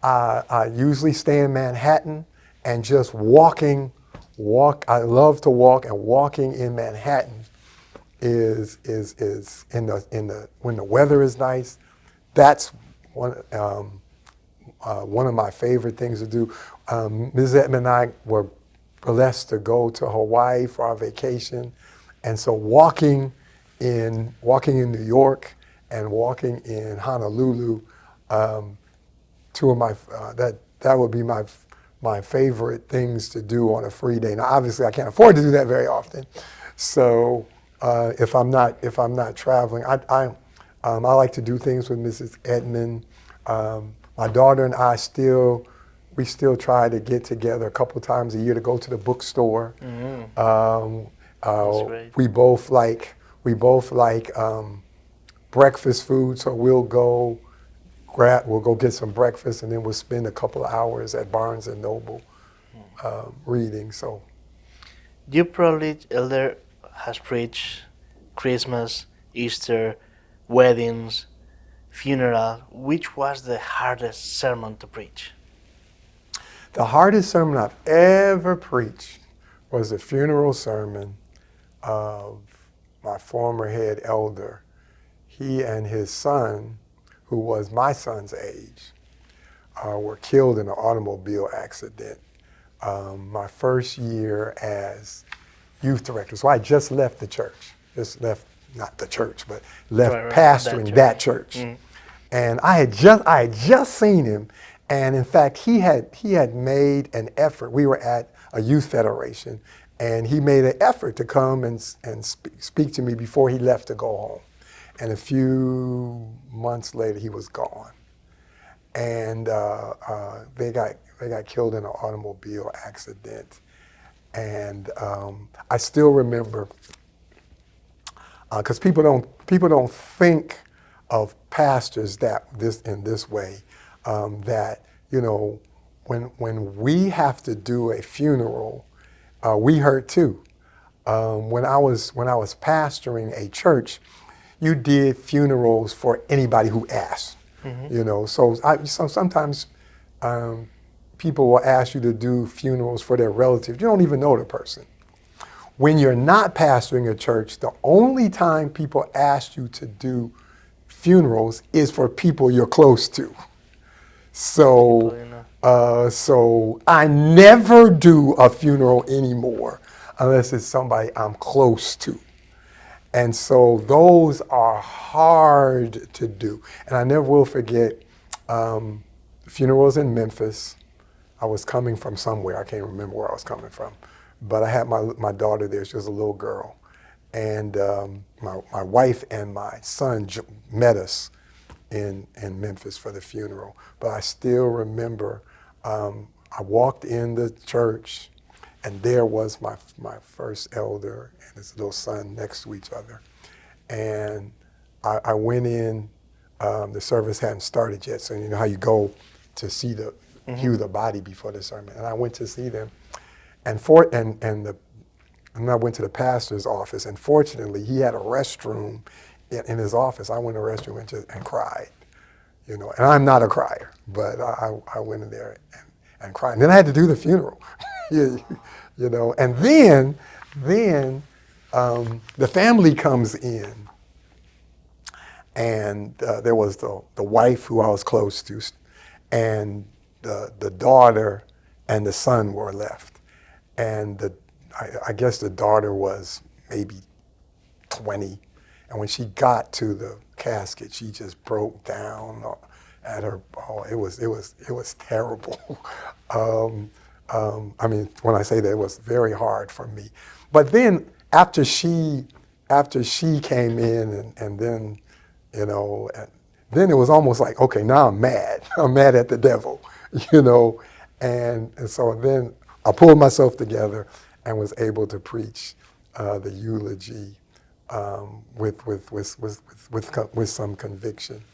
I usually stay in Manhattan and just walking. I love to walk, and walking in Manhattan is when the weather is nice. That's one of my favorite things to do. Ms. Edmond and I were blessed to go to Hawaii for our vacation, and so walking in New York and walking in Honolulu, two of my that would be my favorite things to do on a free day. Now, obviously, I can't afford to do that very often, so if I'm not traveling, I like to do things with Mrs. Edmond. My daughter and I we still try to get together a couple times a year to go to the bookstore. Mm-hmm. That's great. We both like breakfast food, so we'll go get some breakfast, and then we'll spend a couple of hours at Barnes and Noble reading. So You probably, Elder, has preached Christmas, Easter, weddings, funeral. Which was the hardest sermon to preach? the hardest sermon I've ever preached was the funeral sermon of my former head elder. He and his son, who was my son's age, were killed in an automobile accident my first year as youth director. So I just left the church, not the church, but left pastoring that church. Mm. And I had just seen him, and in fact, he had made an effort. We were at a youth federation, And he made an effort to come and speak to me before he left to go home. And a few months later, he was gone. And they got killed in an automobile accident. And I still remember, because people don't think of pastors in this way, that when we have to do a funeral, we hurt too. When I was pastoring a church, you did funerals for anybody who asked. So sometimes people will ask you to do funerals for their relatives. You don't even know the person. When you're not pastoring a church, the only time people ask you to do funerals is for people you're close to. So, so I never do a funeral anymore unless it's somebody I'm close to. And so those are hard to do. And I never will forget funerals in Memphis. I was coming from somewhere. I can't remember where I was coming from. But I had my daughter there. She was a little girl. And my wife and my son met us in Memphis for the funeral. But I still remember I walked in the church, and there was my first elder and his little son next to each other. And I went in, the service hadn't started yet, so you know how you go to see hew the body before the sermon. And I went to see them. And I went to the pastor's office, and fortunately, he had a restroom in his office. I went to the restroom and cried, And I'm not a crier, but I went in there and cried. And then I had to do the funeral, And then the family comes in, and there was the wife who I was close to, and the daughter and the son were left. And I guess the daughter was maybe 20. And when she got to the casket, she just broke down at her. Oh, it was terrible. I mean, when I say that, it was very hard for me. But then after she came in, and then, then it was almost like, okay, now I'm mad. I'm mad at the devil, And so then I pulled myself together and was able to preach the eulogy with some conviction.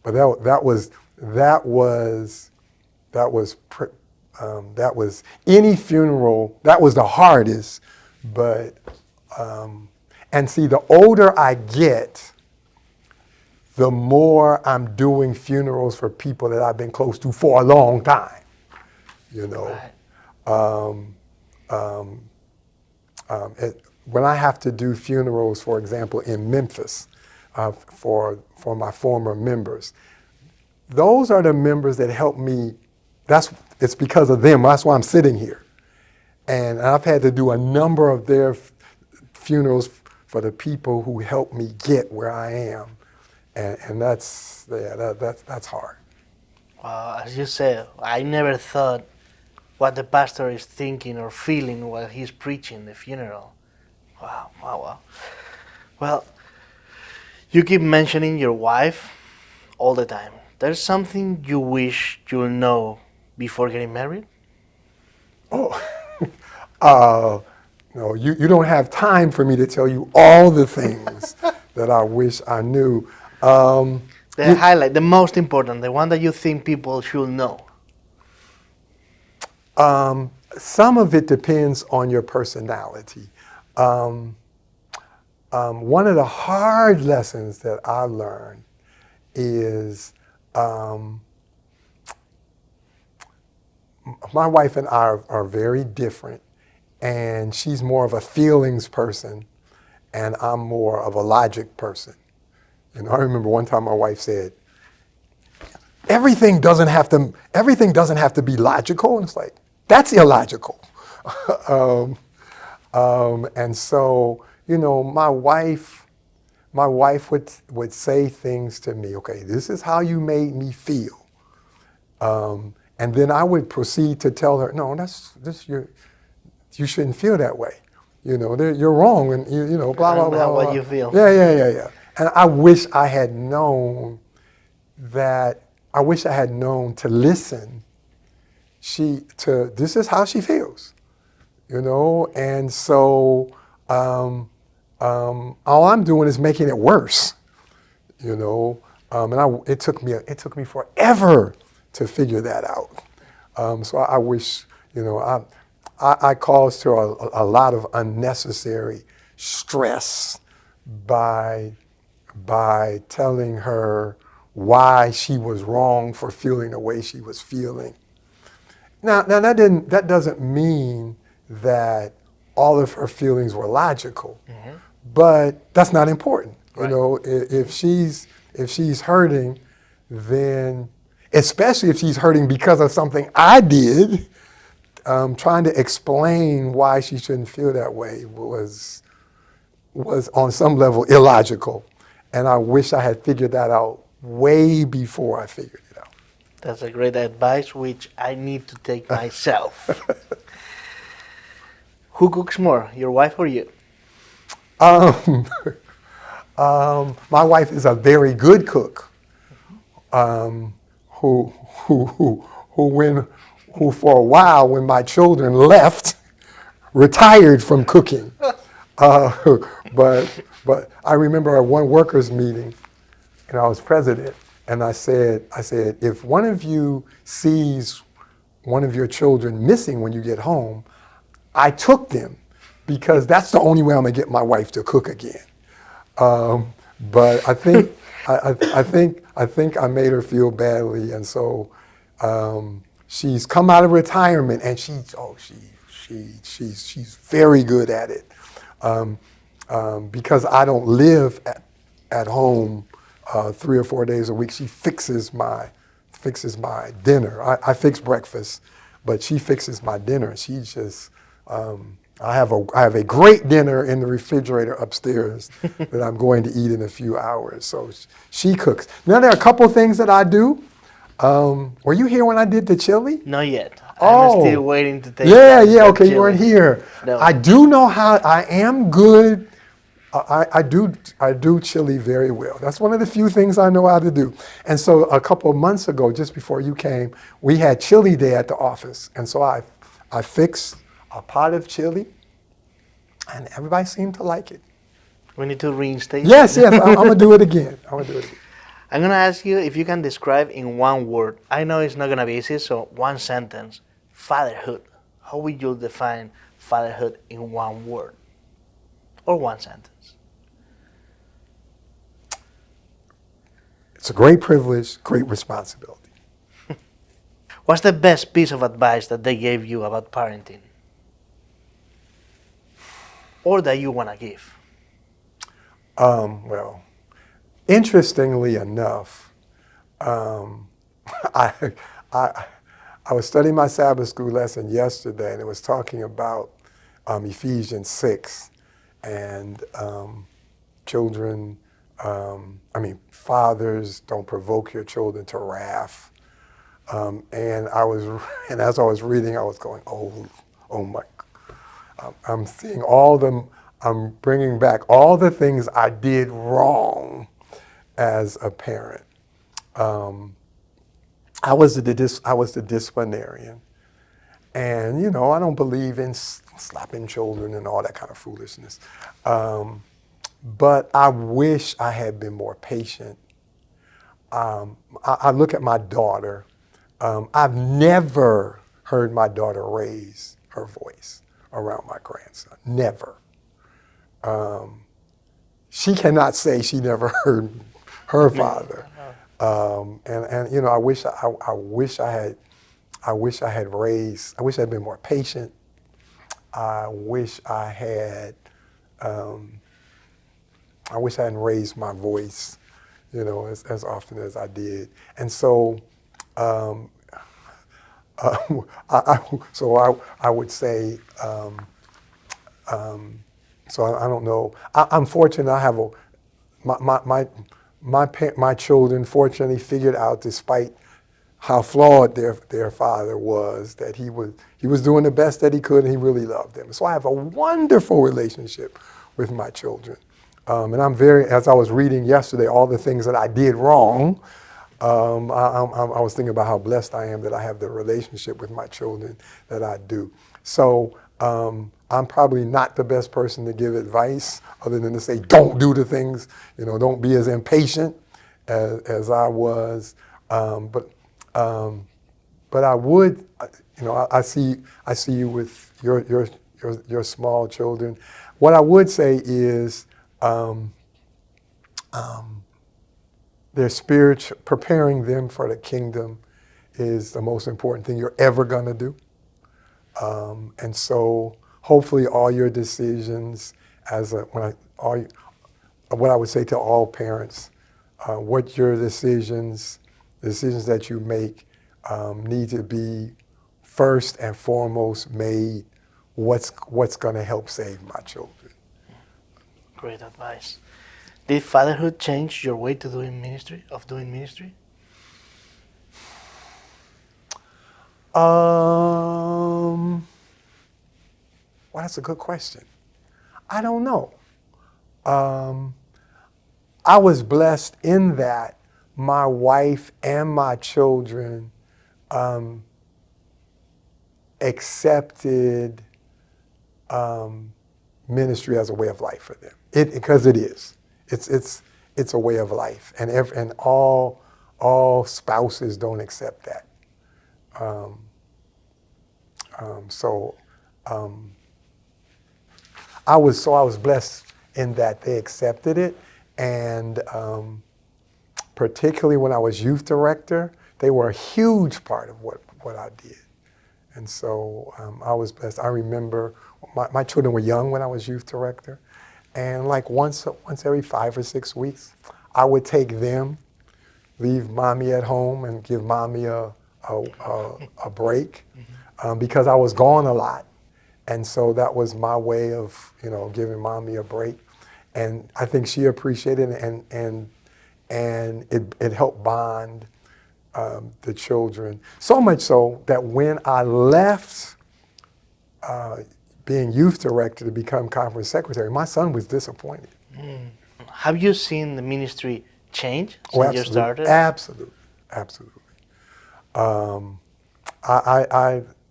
But that was any funeral. That was the hardest. But and see, the older I get, the more I'm doing funerals for people that I've been close to for a long time. Right. When I have to do funerals, for example, in Memphis, for my former members, those are the members that help me. It's because of them. That's why I'm sitting here, and I've had to do a number of their funerals for the people who helped me get where I am, and that's hard. Well, as you said, I never thought what the pastor is thinking or feeling while he's preaching the funeral. Wow. Well, you keep mentioning your wife all the time. There's something you wish you'll know before getting married? No, you don't have time for me to tell you all the things that I wish I knew. The most important, the one that you think people should know. Some of it depends on your personality. One of the hard lessons that I learned is my wife and I are very different, and she's more of a feelings person, and I'm more of a logic person. I remember one time my wife said, everything doesn't have to be logical, and it's like, that's illogical. And so, my wife would say things to me. Okay, this is how you made me feel, and then I would proceed to tell her, no, you shouldn't feel that way. You know, you're wrong, and you know, blah blah And blah. what Blah. you feel. Yeah. And I wish I had known that. I wish I had known to listen. This is how she feels, you know, and so all I'm doing is making it worse, you know. It took me forever to figure that out. So I wish, you know, I caused her a lot of unnecessary stress by telling her why she was wrong for feeling the way she was feeling. Now that doesn't mean that all of her feelings were logical, but that's not important. Right. You know, if she's hurting, then especially if she's hurting because of something I did, trying to explain why she shouldn't feel that way was on some level illogical, and I wish I had figured that out way before I figured it out. That's a great advice, which I need to take myself. Who cooks more, your wife or you? My wife is a very good cook. Who for a while, when my children left, retired from cooking. But I remember at one workers' meeting, and I was president, and I said, if one of you sees one of your children missing when you get home, I took them, because that's the only way I'm gonna get my wife to cook again. But I think I made her feel badly, and so she's come out of retirement, and she's very good at it. Because I don't live at home 3 or 4 days a week, she fixes my dinner. I fix breakfast, but she fixes my dinner. She just I have a great dinner in the refrigerator upstairs that I'm going to eat in a few hours. So she cooks. Now there are a couple things that I do. Were you here when I did the chili? Not yet. Oh. I'm still waiting to take Yeah. Okay, chili. you weren't here. No. I do know how. I am good. I do chili very well. That's one of the few things I know how to do. And so a couple of months ago, just before you came, we had chili day at the office. And so I fixed a pot of chili, and everybody seemed to like it. We need to reinstate. Yes, I'm gonna do it again. I'm gonna ask you if you can describe in one word. I know it's not gonna be easy, so one sentence. Fatherhood. How would you define fatherhood in one word? Or one sentence? It's a great privilege, great responsibility. What's the best piece of advice that they gave you about parenting? Or that you wanna give? Well, interestingly enough, I was studying my Sabbath school lesson yesterday, and it was talking about Ephesians 6, and fathers, don't provoke your children to wrath. And as I was reading, I was going, oh my! I'm seeing I'm bringing back all the things I did wrong as a parent. I was the disciplinarian, and you know I don't believe in slapping children and all that kind of foolishness. But I wish I had been more patient. I look at my daughter. I've never heard my daughter raise her voice around my grandson. Never. She cannot say she never heard her father. And you know, I wish I had been more patient. I wish I hadn't raised my voice, you know, as often as I did. And so, I would say, so I don't know. I'm fortunate. I have my children fortunately figured out, despite how flawed their father was, that he was doing the best that he could, and he really loved them. So I have a wonderful relationship with my children. And I'm very, as I was reading yesterday, all the things that I did wrong, I was thinking about how blessed I am that I have the relationship with my children that I do. So I'm probably not the best person to give advice other than to say, don't do the things, don't be as impatient as I was. But I would, I see you with your small children. What I would say is their spiritual, preparing them for the kingdom is the most important thing you're ever going to do. And so hopefully all your decisions, what I would say to all parents, what your decisions that you make need to be first and foremost made what's going to help save my children. Great advice. Did fatherhood change your way to doing ministry? Well, that's a good question. I don't know. I was blessed in that my wife and my children accepted ministry as a way of life for them. Because it is. It's a way of life, and all spouses don't accept that. I was blessed in that they accepted it, and particularly when I was youth director, they were a huge part of what I did. And so I was blessed. I remember my children were young when I was youth director, and like once every 5 or 6 weeks, I would take them, leave mommy at home, and give mommy a break, because I was gone a lot. And so that was my way of, giving mommy a break. And I think she appreciated it, and it helped bond the children. So much so that when I left being youth director to become conference secretary, my son was disappointed. Have you seen the ministry change since you Absolutely. started? Absolutely.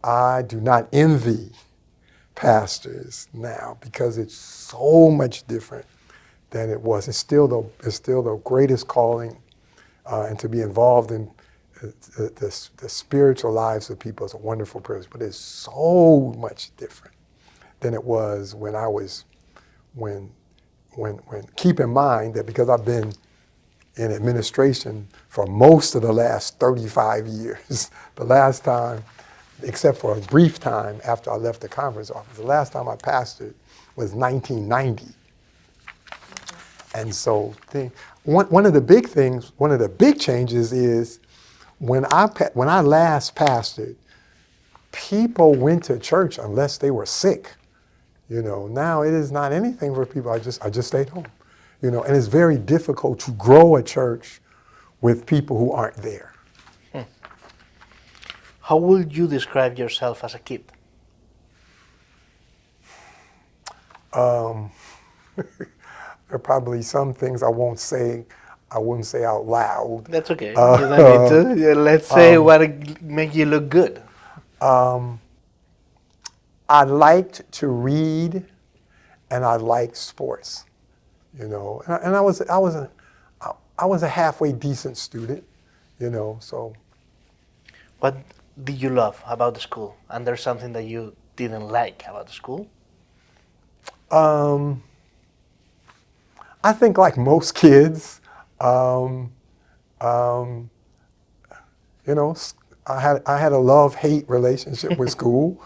I do not envy pastors now because it's so much different than it was. It's still the greatest calling, and to be involved in the spiritual lives of people is a wonderful privilege. But it's so much different than it was when I was when keep in mind that because I've been in administration for most of the last 35 years, the last time, except for a brief time after I left the conference office, the last time I pastored was 1990. And so one of the big changes is when I last pastored, people went to church unless they were sick. Now it is not anything for people. I just stayed home. And it's very difficult to grow a church with people who aren't there. How would you describe yourself as a kid? There are probably some things I wouldn't say out loud. That's okay. You don't need to. Let's say what make you look good. I liked to read, and I liked sports. And I was a halfway decent student. So. What did you love about the school? And there's something that you didn't like about the school? I think like most kids, I had a love-hate relationship with school.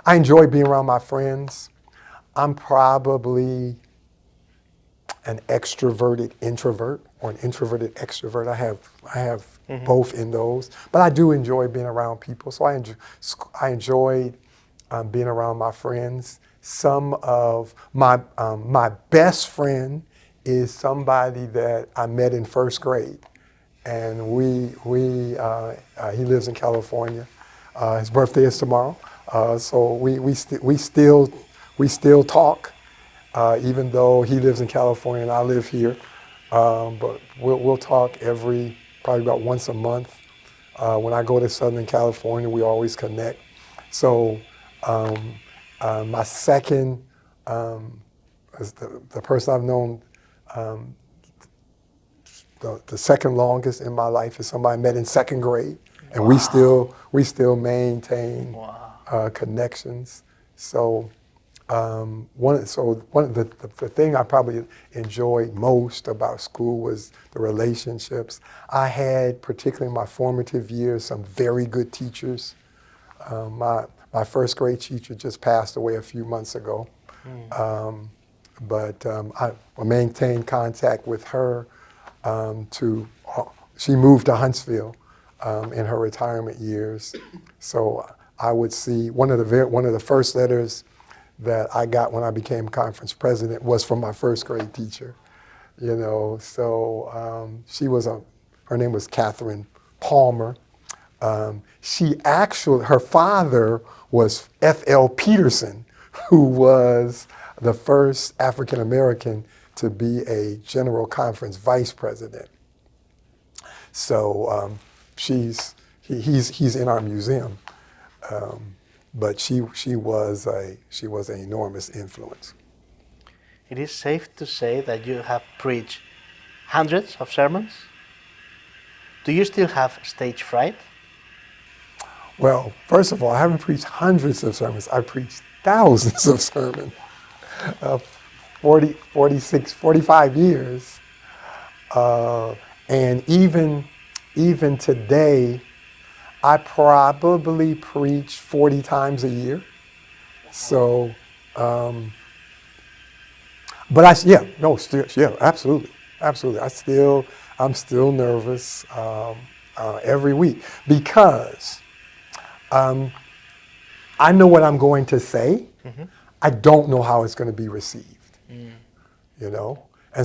I enjoy being around my friends. I'm probably an extroverted introvert or an introverted extrovert. I have both in those, but I do enjoy being around people. So I enjoyed being around my friends. Some of my best friend is somebody that I met in first grade, and he lives in California. His birthday is tomorrow, so we still talk, even though he lives in California and I live here. But we'll talk probably about once a month. When I go to Southern California, we always connect. So my second, is the person I've known the second longest in my life is somebody I met in second grade, and Wow. we still maintain Wow. connections. So one of the thing I probably enjoyed most about school was the relationships. I had, particularly in my formative years, some very good teachers. My first grade teacher just passed away a few months ago. But I maintained contact with her. She moved to Huntsville in her retirement years. So I would see one of the first letters that I got when I became conference president was from my first grade teacher. So her name was Catherine Palmer. Her father was F.L. Peterson, who was the first African American to be a General Conference vice president. So he's in our museum, but she was an enormous influence. It is safe to say that you have preached hundreds of sermons. Do you still have stage fright? Well, first of all, I haven't preached hundreds of sermons. I preached thousands of sermons. 46, 45 years. And even today, I probably preach 40 times a year. So, absolutely. I'm still nervous every week because I know what I'm going to say. Mm-hmm. I don't know how it's going to be received. And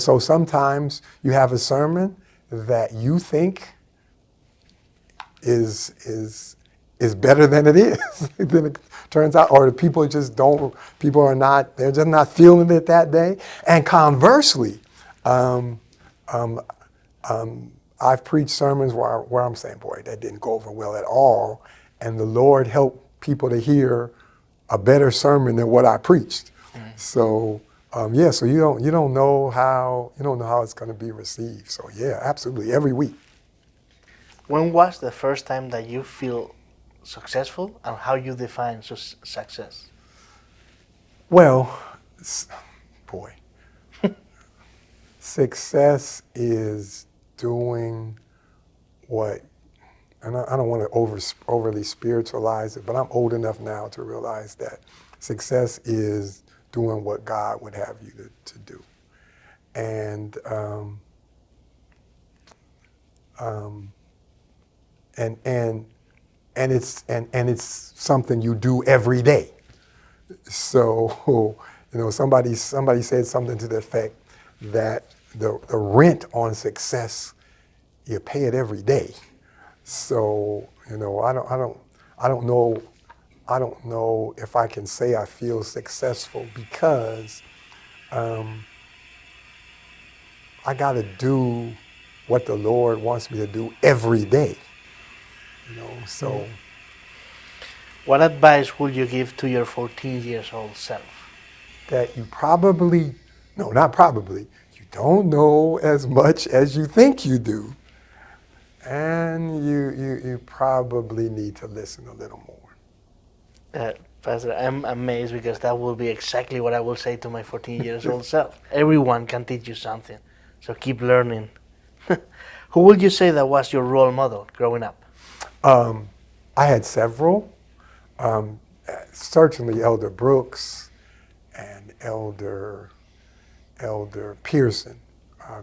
so sometimes you have a sermon that you think is better than it is. Then it turns out, or people they're just not feeling it that day. And conversely, I've preached sermons where I'm saying, boy, that didn't go over well at all. And the Lord helped people to hear a better sermon than what I preached. So so you don't know how it's going to be received. So yeah, absolutely, every week. When was the first time that you feel successful, and how you define success? Well, boy, success is doing what, and I don't want to overly spiritualize it, but I'm old enough now to realize that success is doing what God would have you to do. And it's something you do every day. So, somebody said something to the effect that the rent on success, you pay it every day. So, I don't know if I can say I feel successful because I got to do what the Lord wants me to do every day. So. What advice would you give to your 14 years old self? That you you don't know as much as you think you do. And you probably need to listen a little more. Pastor, I'm amazed because that will be exactly what I will say to my 14 years old self. Everyone can teach you something, so keep learning. Who would you say that was your role model growing up? I had several. Certainly Elder Brooks and Elder Pearson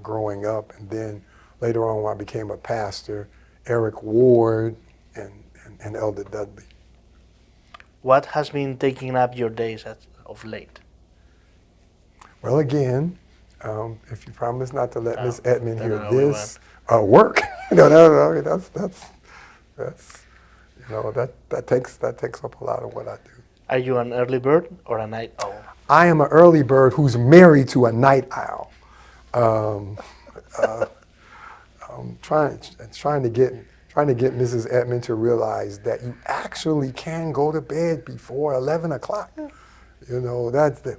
growing up, and then later on when I became a pastor, Eric Ward and Elder Dudley. What has been taking up your days of late? Well, again, if you promise not to let Miss Edmond hear this, work. That's that takes up a lot of what I do. Are you an early bird or a night owl? I am an early bird who's married to a night owl. Um, trying to get Mrs. Edmond to realize that you actually can go to bed before 11 o'clock. You know, that's an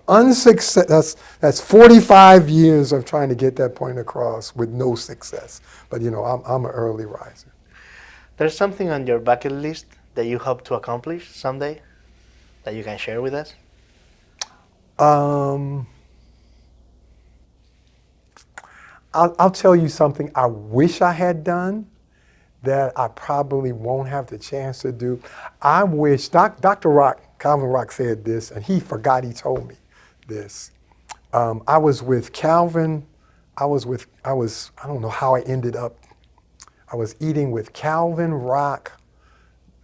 unsuccess. That's 45 years of trying to get that point across with no success. But you know, I'm an early riser. There's something on your bucket list that you hope to accomplish someday that you can share with us? I'll tell you something I wish I had done that I probably won't have the chance to do. I wish, Dr. Rock, Calvin Rock said this, and he forgot he told me this. I was with Calvin, I don't know how I ended up, I was eating with Calvin Rock,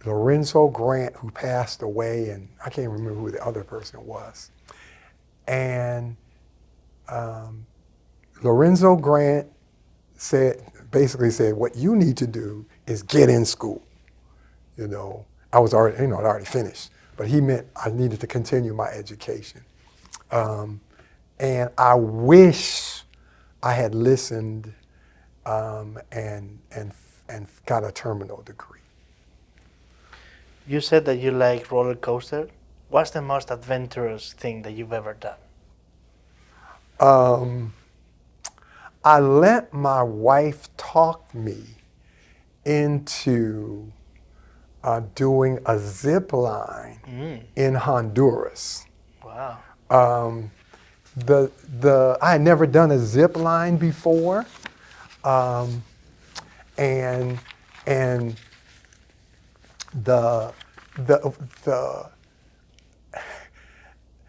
Lorenzo Grant, who passed away, and I can't remember who the other person was. And Lorenzo Grant basically said, what you need to do is get in school. You know, I'd already finished, but he meant I needed to continue my education. And I wish I had listened and got a terminal degree. You said that you like roller coaster. What's the most adventurous thing that you've ever done? I let my wife talk me into doing a zip line in Honduras. Wow. I had never done a zip line before, and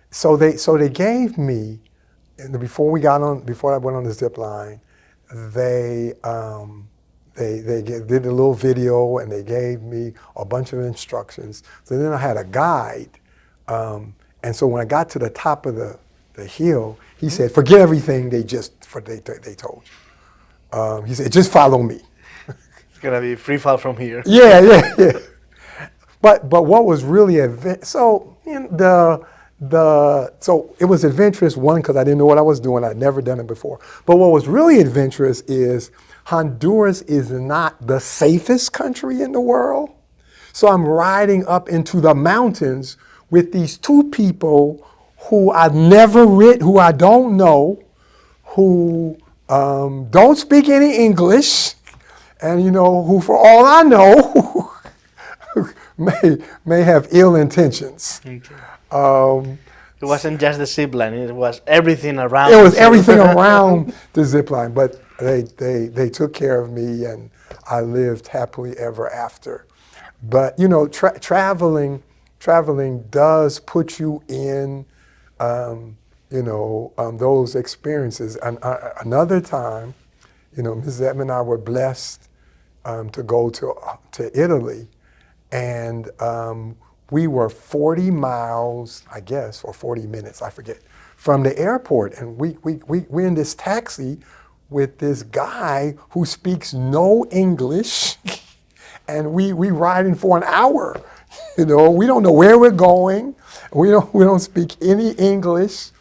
so they gave me, before I went on the zip line, they did a little video and they gave me a bunch of instructions. So then I had a guide, and so when I got to the top of the hill, he said, "Forget everything they told you." He said, "Just follow me." It's gonna be free fall from here. Yeah. But what was really so it was adventurous, one, because I didn't know what I was doing. I'd never done it before. But what was really adventurous is Honduras is not the safest country in the world. So I'm riding up into the mountains with these two people who I've never who I don't know, who don't speak any English, and who, for all I know, may have ill intentions. Okay. It wasn't just the zip line; it was everything around. It was everything around the zip line, but they took care of me, and I lived happily ever after. But traveling does put you in those experiences. And another time, Mrs. Edmond and I were blessed to go to Italy, and we were 40 miles, I guess, or 40 minutes, I forget, from the airport. And we're in this taxi with this guy who speaks no English, and we riding for an hour. We don't know where we're going. We don't speak any English.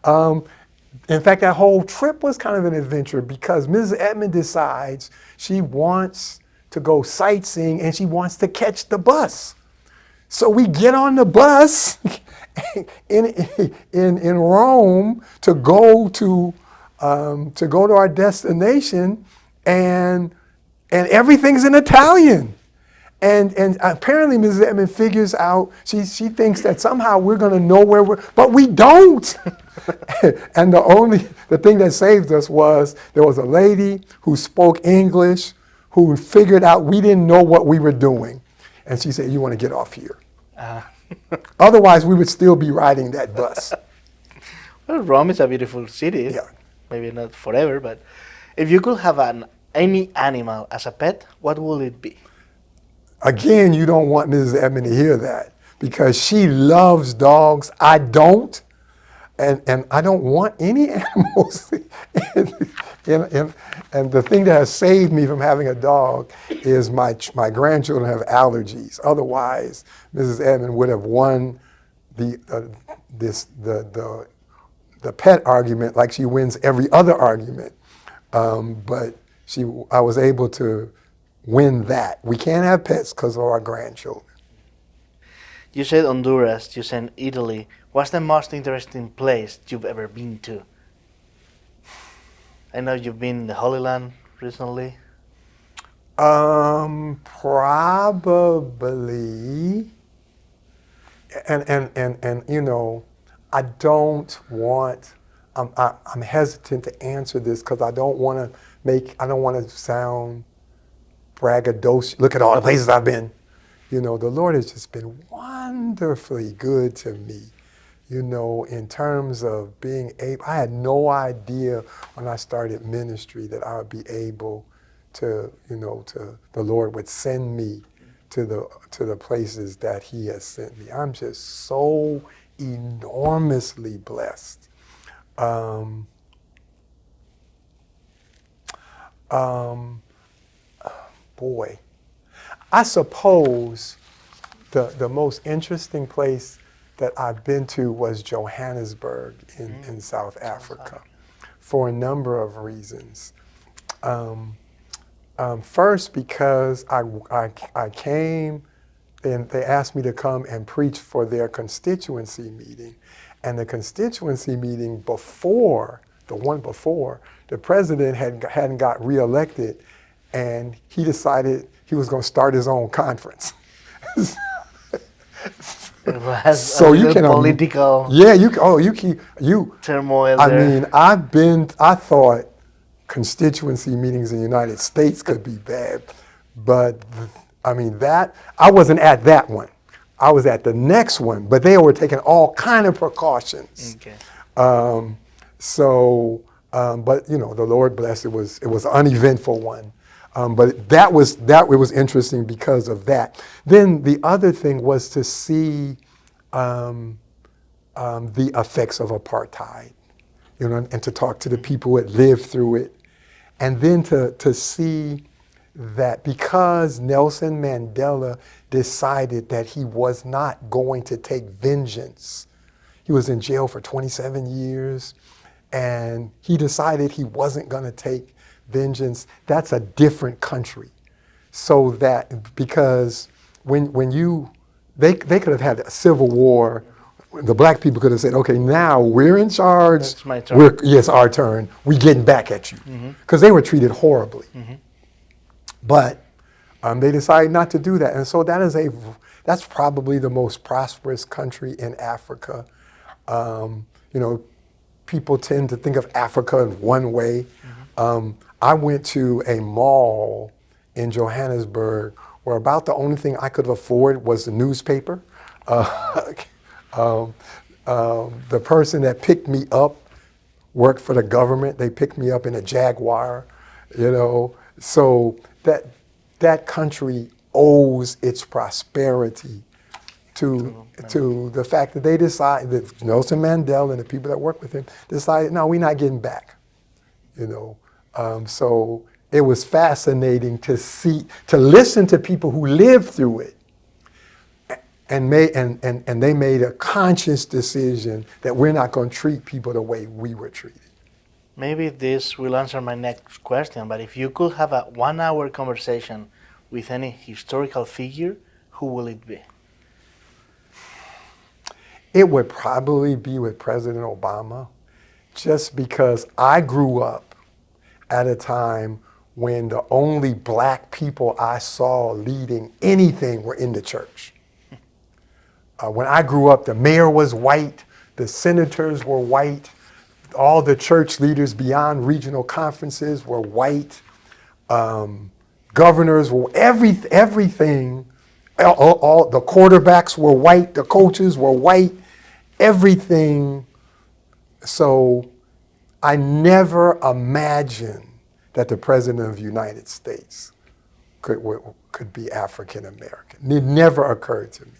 In fact, that whole trip was kind of an adventure because Mrs. Edmond decides she wants to go sightseeing and she wants to catch the bus. So we get on the bus in Rome to go to our destination, and everything's in Italian. And apparently Mrs. Edmond figures out, she thinks that somehow we're going to know where but we don't. And the thing that saved us was there was a lady who spoke English who figured out we didn't know what we were doing. And she said, "You want to get off here." Otherwise, we would still be riding that bus. Well, Rome is a beautiful city. Yeah. Maybe not forever, but if you could have any animal as a pet, what would it be? Again, you don't want Mrs. Edmond to hear that because she loves dogs. I don't. And I don't want any animals. and, and the thing that has saved me from having a dog is my grandchildren have allergies. Otherwise, Mrs. Edmond would have won the the pet argument like she wins every other argument. But I was able to win that. We can't have pets because of our grandchildren. You said Honduras, you said Italy. What's the most interesting place you've ever been to? I know you've been in the Holy Land recently. Probably, and you know, I don't want. I'm hesitant to answer this because I don't want to sound braggadocious. Look at all the places I've been. You know, the Lord has just been wonderfully good to me. You know, in terms of being able, I had no idea when I started ministry that I would be able to, you know, the Lord would send me to the places that He has sent me. I'm just so enormously blessed. Boy, I suppose the most interesting place that I've been to was Johannesburg in South Africa for a number of reasons. First, because I came and they asked me to come and preach for their constituency meeting. And the constituency meeting before, the one before, the president hadn't got reelected, and he decided he was going to start his own conference. It was So a you little can political you turmoil I there. mean, I thought constituency meetings in the United States could be bad, but I mean I wasn't at that one. I was at the next one, but they were taking all kind of precautions. Okay. But you know, the Lord blessed. It was an uneventful one. But it was interesting because of that. Then the other thing was to see the effects of apartheid, you know, and to talk to the people who had lived through it, and then to see that because Nelson Mandela decided that he was not going to take vengeance. He was in jail for 27 years, and he decided he wasn't going to take vengeance. That's a different country. So that, because they could have had a civil war, the black people could have said, okay, now we're in charge. It's my turn. Yes, our turn. We're getting back at you. Because they were treated horribly. But they decided not to do that. And so that's probably the most prosperous country in Africa. You know, people tend to think of Africa in one way. I went to a mall in Johannesburg where about the only thing I could afford was the newspaper. The person that picked me up worked for the government. They picked me up in a Jaguar, you know. So that country owes its prosperity to the fact that they decided, that Nelson Mandela and the people that work with him decided, no, we're not getting back, you know. So it was fascinating to listen to people who lived through it, and they made a conscious decision that we're not going to treat people the way we were treated. Maybe this will answer my next question, but if you could have a 1-hour conversation with any historical figure, who will it be? It would probably be with President Obama, just because I grew up at a time when the only black people I saw leading anything were in the church. When I grew up, the mayor was white, the senators were white, all the church leaders beyond regional conferences were white, governors were everything. All the quarterbacks were white, the coaches were white, everything. So I never imagined that the President of the United States could be African American. It never occurred to me.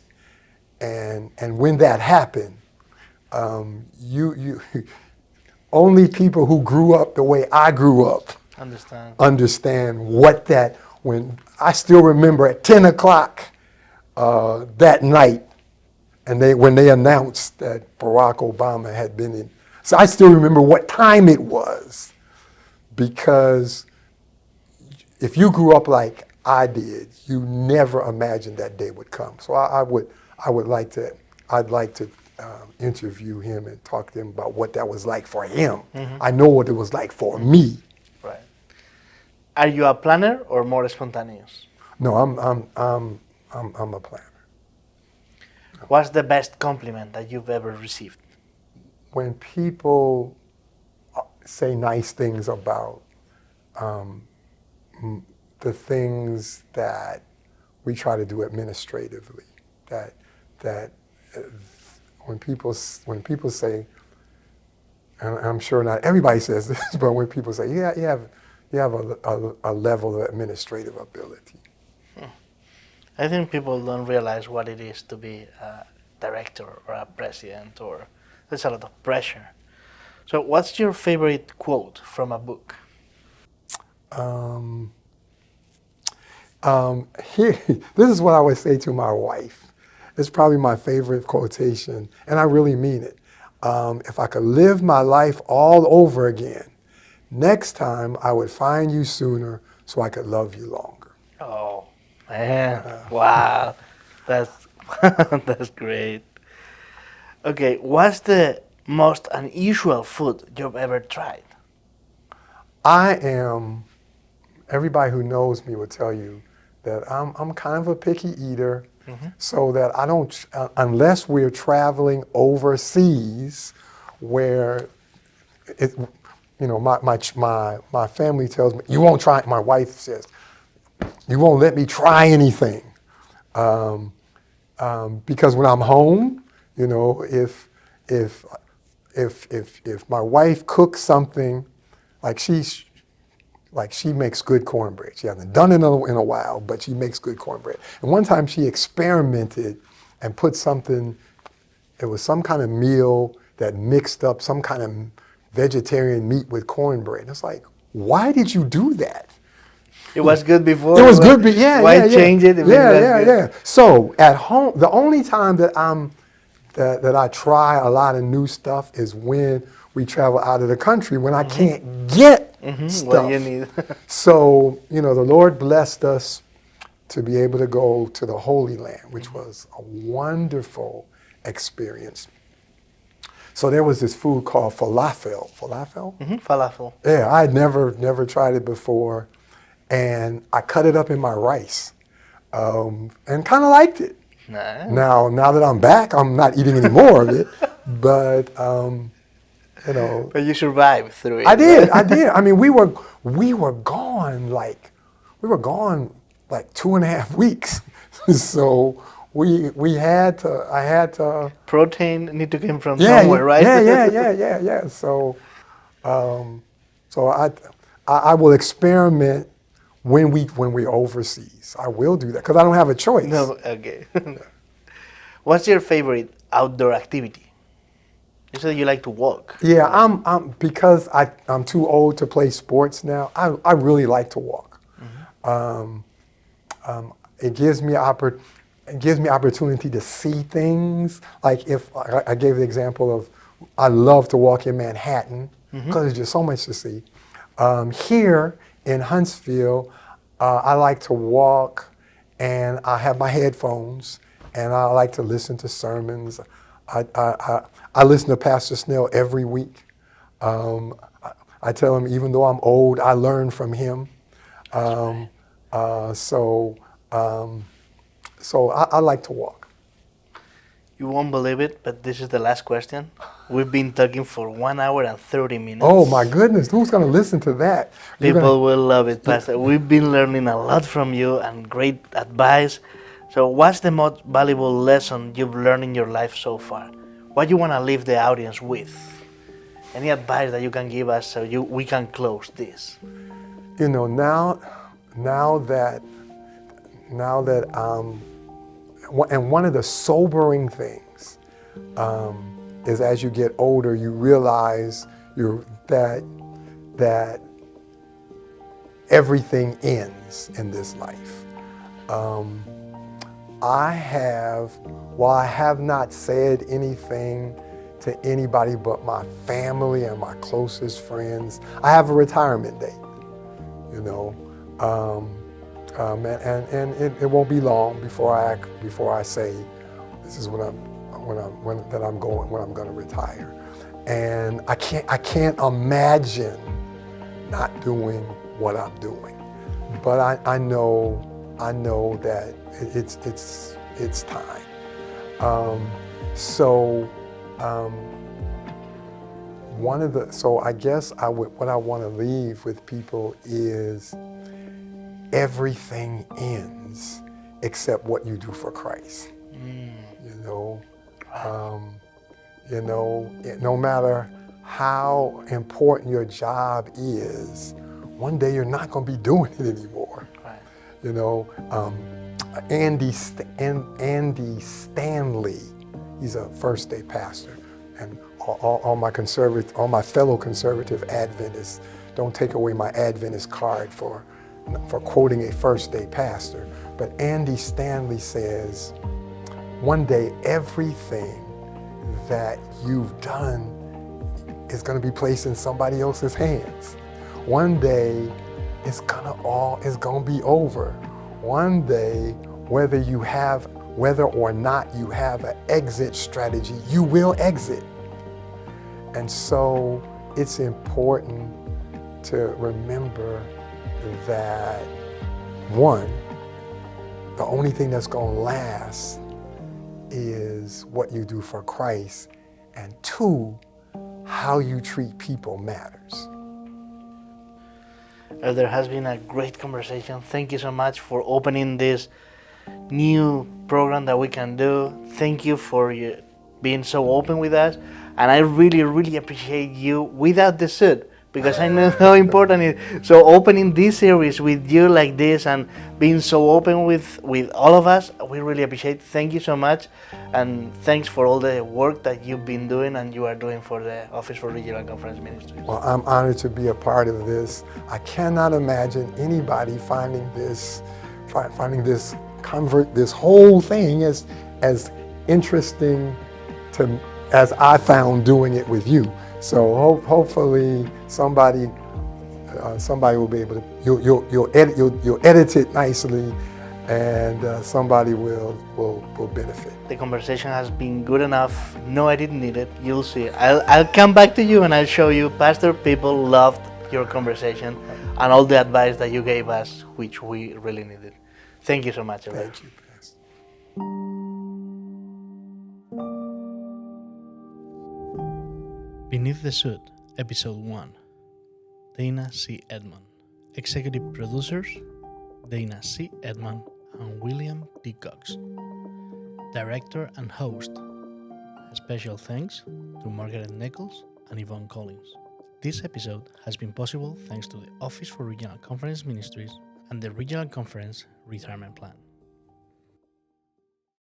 And when that happened, you only people who grew up the way I grew up understand what that, when I still remember at 10 o'clock that night, and when they announced that Barack Obama had been in. So I still remember what time it was, because if you grew up like I did, you never imagined that day would come. So I'd like to interview him and talk to him about what that was like for him. I know what it was like for me. Right. Are you a planner or more spontaneous? No, I'm a planner. What's the best compliment that you've ever received? When people say nice things about the things that we try to do administratively, that when people say, and I'm sure not everybody says this, but when people say, yeah, you have a level of administrative ability. I think people don't realize what it is to be a director or a president, or there's a lot of pressure. So what's your favorite quote from a book? This is what I would say to my wife. It's probably my favorite quotation, and I really mean it. If I could live my life all over again, next time I would find you sooner so I could love you longer. Oh, man. Wow. That's that's great. Okay, what's the most unusual food you've ever tried? Everybody who knows me will tell you that I'm kind of a picky eater, so that I don't, unless we're traveling overseas, where my family tells me, you won't try, my wife says, you won't let me try anything. Because when I'm home, if my wife cooks something, like she makes good cornbread. She hasn't done it in a while, but she makes good cornbread. And one time she experimented and put something, it was some kind of meal that mixed up some kind of vegetarian meat with cornbread. It's like, why did you do that? It was good before. It was good, yeah. Why change it? Yeah. So at home, the only time that I try a lot of new stuff is when we travel out of the country, when I can't get stuff. What you need. So, the Lord blessed us to be able to go to the Holy Land, which was a wonderful experience. So there was this food called falafel. Falafel? Falafel. Yeah, I had never tried it before. And I cut it up in my rice and kind of liked it. Nice. Now that I'm back, I'm not eating any more of it. But, But you survived through it. I did. I mean, we were gone like 2.5 weeks. So I had to. Protein need to come from somewhere, right? Yeah. So I will experiment when we're overseas. I will do that because I don't have a choice. No, okay. What's your favorite outdoor activity? You said you like to walk. Yeah, because I'm too old to play sports now. I really like to walk. It gives me opportunity to see things. Like if I gave the example of, I love to walk in Manhattan because there's just so much to see. Here in Huntsville, I like to walk, and I have my headphones, and I like to listen to sermons. I listen to Pastor Snell every week. I tell him, even though I'm old, I learn from him. So I like to walk. You won't believe it, but this is the last question. We've been talking for 1 hour and 30 minutes. Oh my goodness, who's going to listen to that? People will love it, Pastor. We've been learning a lot from you and great advice. So what's the most valuable lesson you've learned in your life so far? What do you want to leave the audience with? Any advice that you can give us so we can close this? Now that and one of the sobering things is as you get older, you realize that everything ends in this life. While I have not said anything to anybody but my family and my closest friends, I have a retirement date, you know. And it won't be long before I say this is when I'm going to retire, and I can't imagine not doing what I'm doing, but I know that it's time. So I guess what I want to leave with people is everything ends except what you do for Christ. No matter how important your job is, one day you're not going to be doing it anymore. Right. Andy Stanley, he's a First Day pastor, and all my fellow conservative Adventists, don't take away my Adventist card for quoting a First Day pastor. But Andy Stanley says, one day everything that you've done is going to be placed in somebody else's hands. One day it's going to be over. One day, whether or not you have an exit strategy, you will exit. And so it's important to remember that, one, the only thing that's going to last is what you do for Christ, and two, how you treat people matters. There has been a great conversation. Thank you so much for opening this new program that we can do. Thank you for being so open with us. And I really, really appreciate you without the suit, because I know how important it is. So opening this series with you like this and being so open with all of us, we really appreciate it. Thank you so much. And thanks for all the work that you've been doing and you are doing for the Office for Regional Conference Ministries. Well, I'm honored to be a part of this. I cannot imagine anybody finding this whole thing as interesting as I found doing it with you. So hopefully somebody will be able to, you'll edit it nicely, and somebody will benefit. The conversation has been good enough. No, I didn't need it. You'll see. I'll come back to you and I'll show you. Pastor, people loved your conversation and all the advice that you gave us, which we really needed. Thank you so much, Edmond. Thank you, Pastor. Beneath the Suit, Episode 1. Dana C. Edmond. Executive Producers, Dana C. Edmond and William D. Cox. Director and host. Special thanks to Margaret Nichols and Yvonne Collins. This episode has been possible thanks to the Office for Regional Conference Ministries and the Regional Conference Retirement Plan.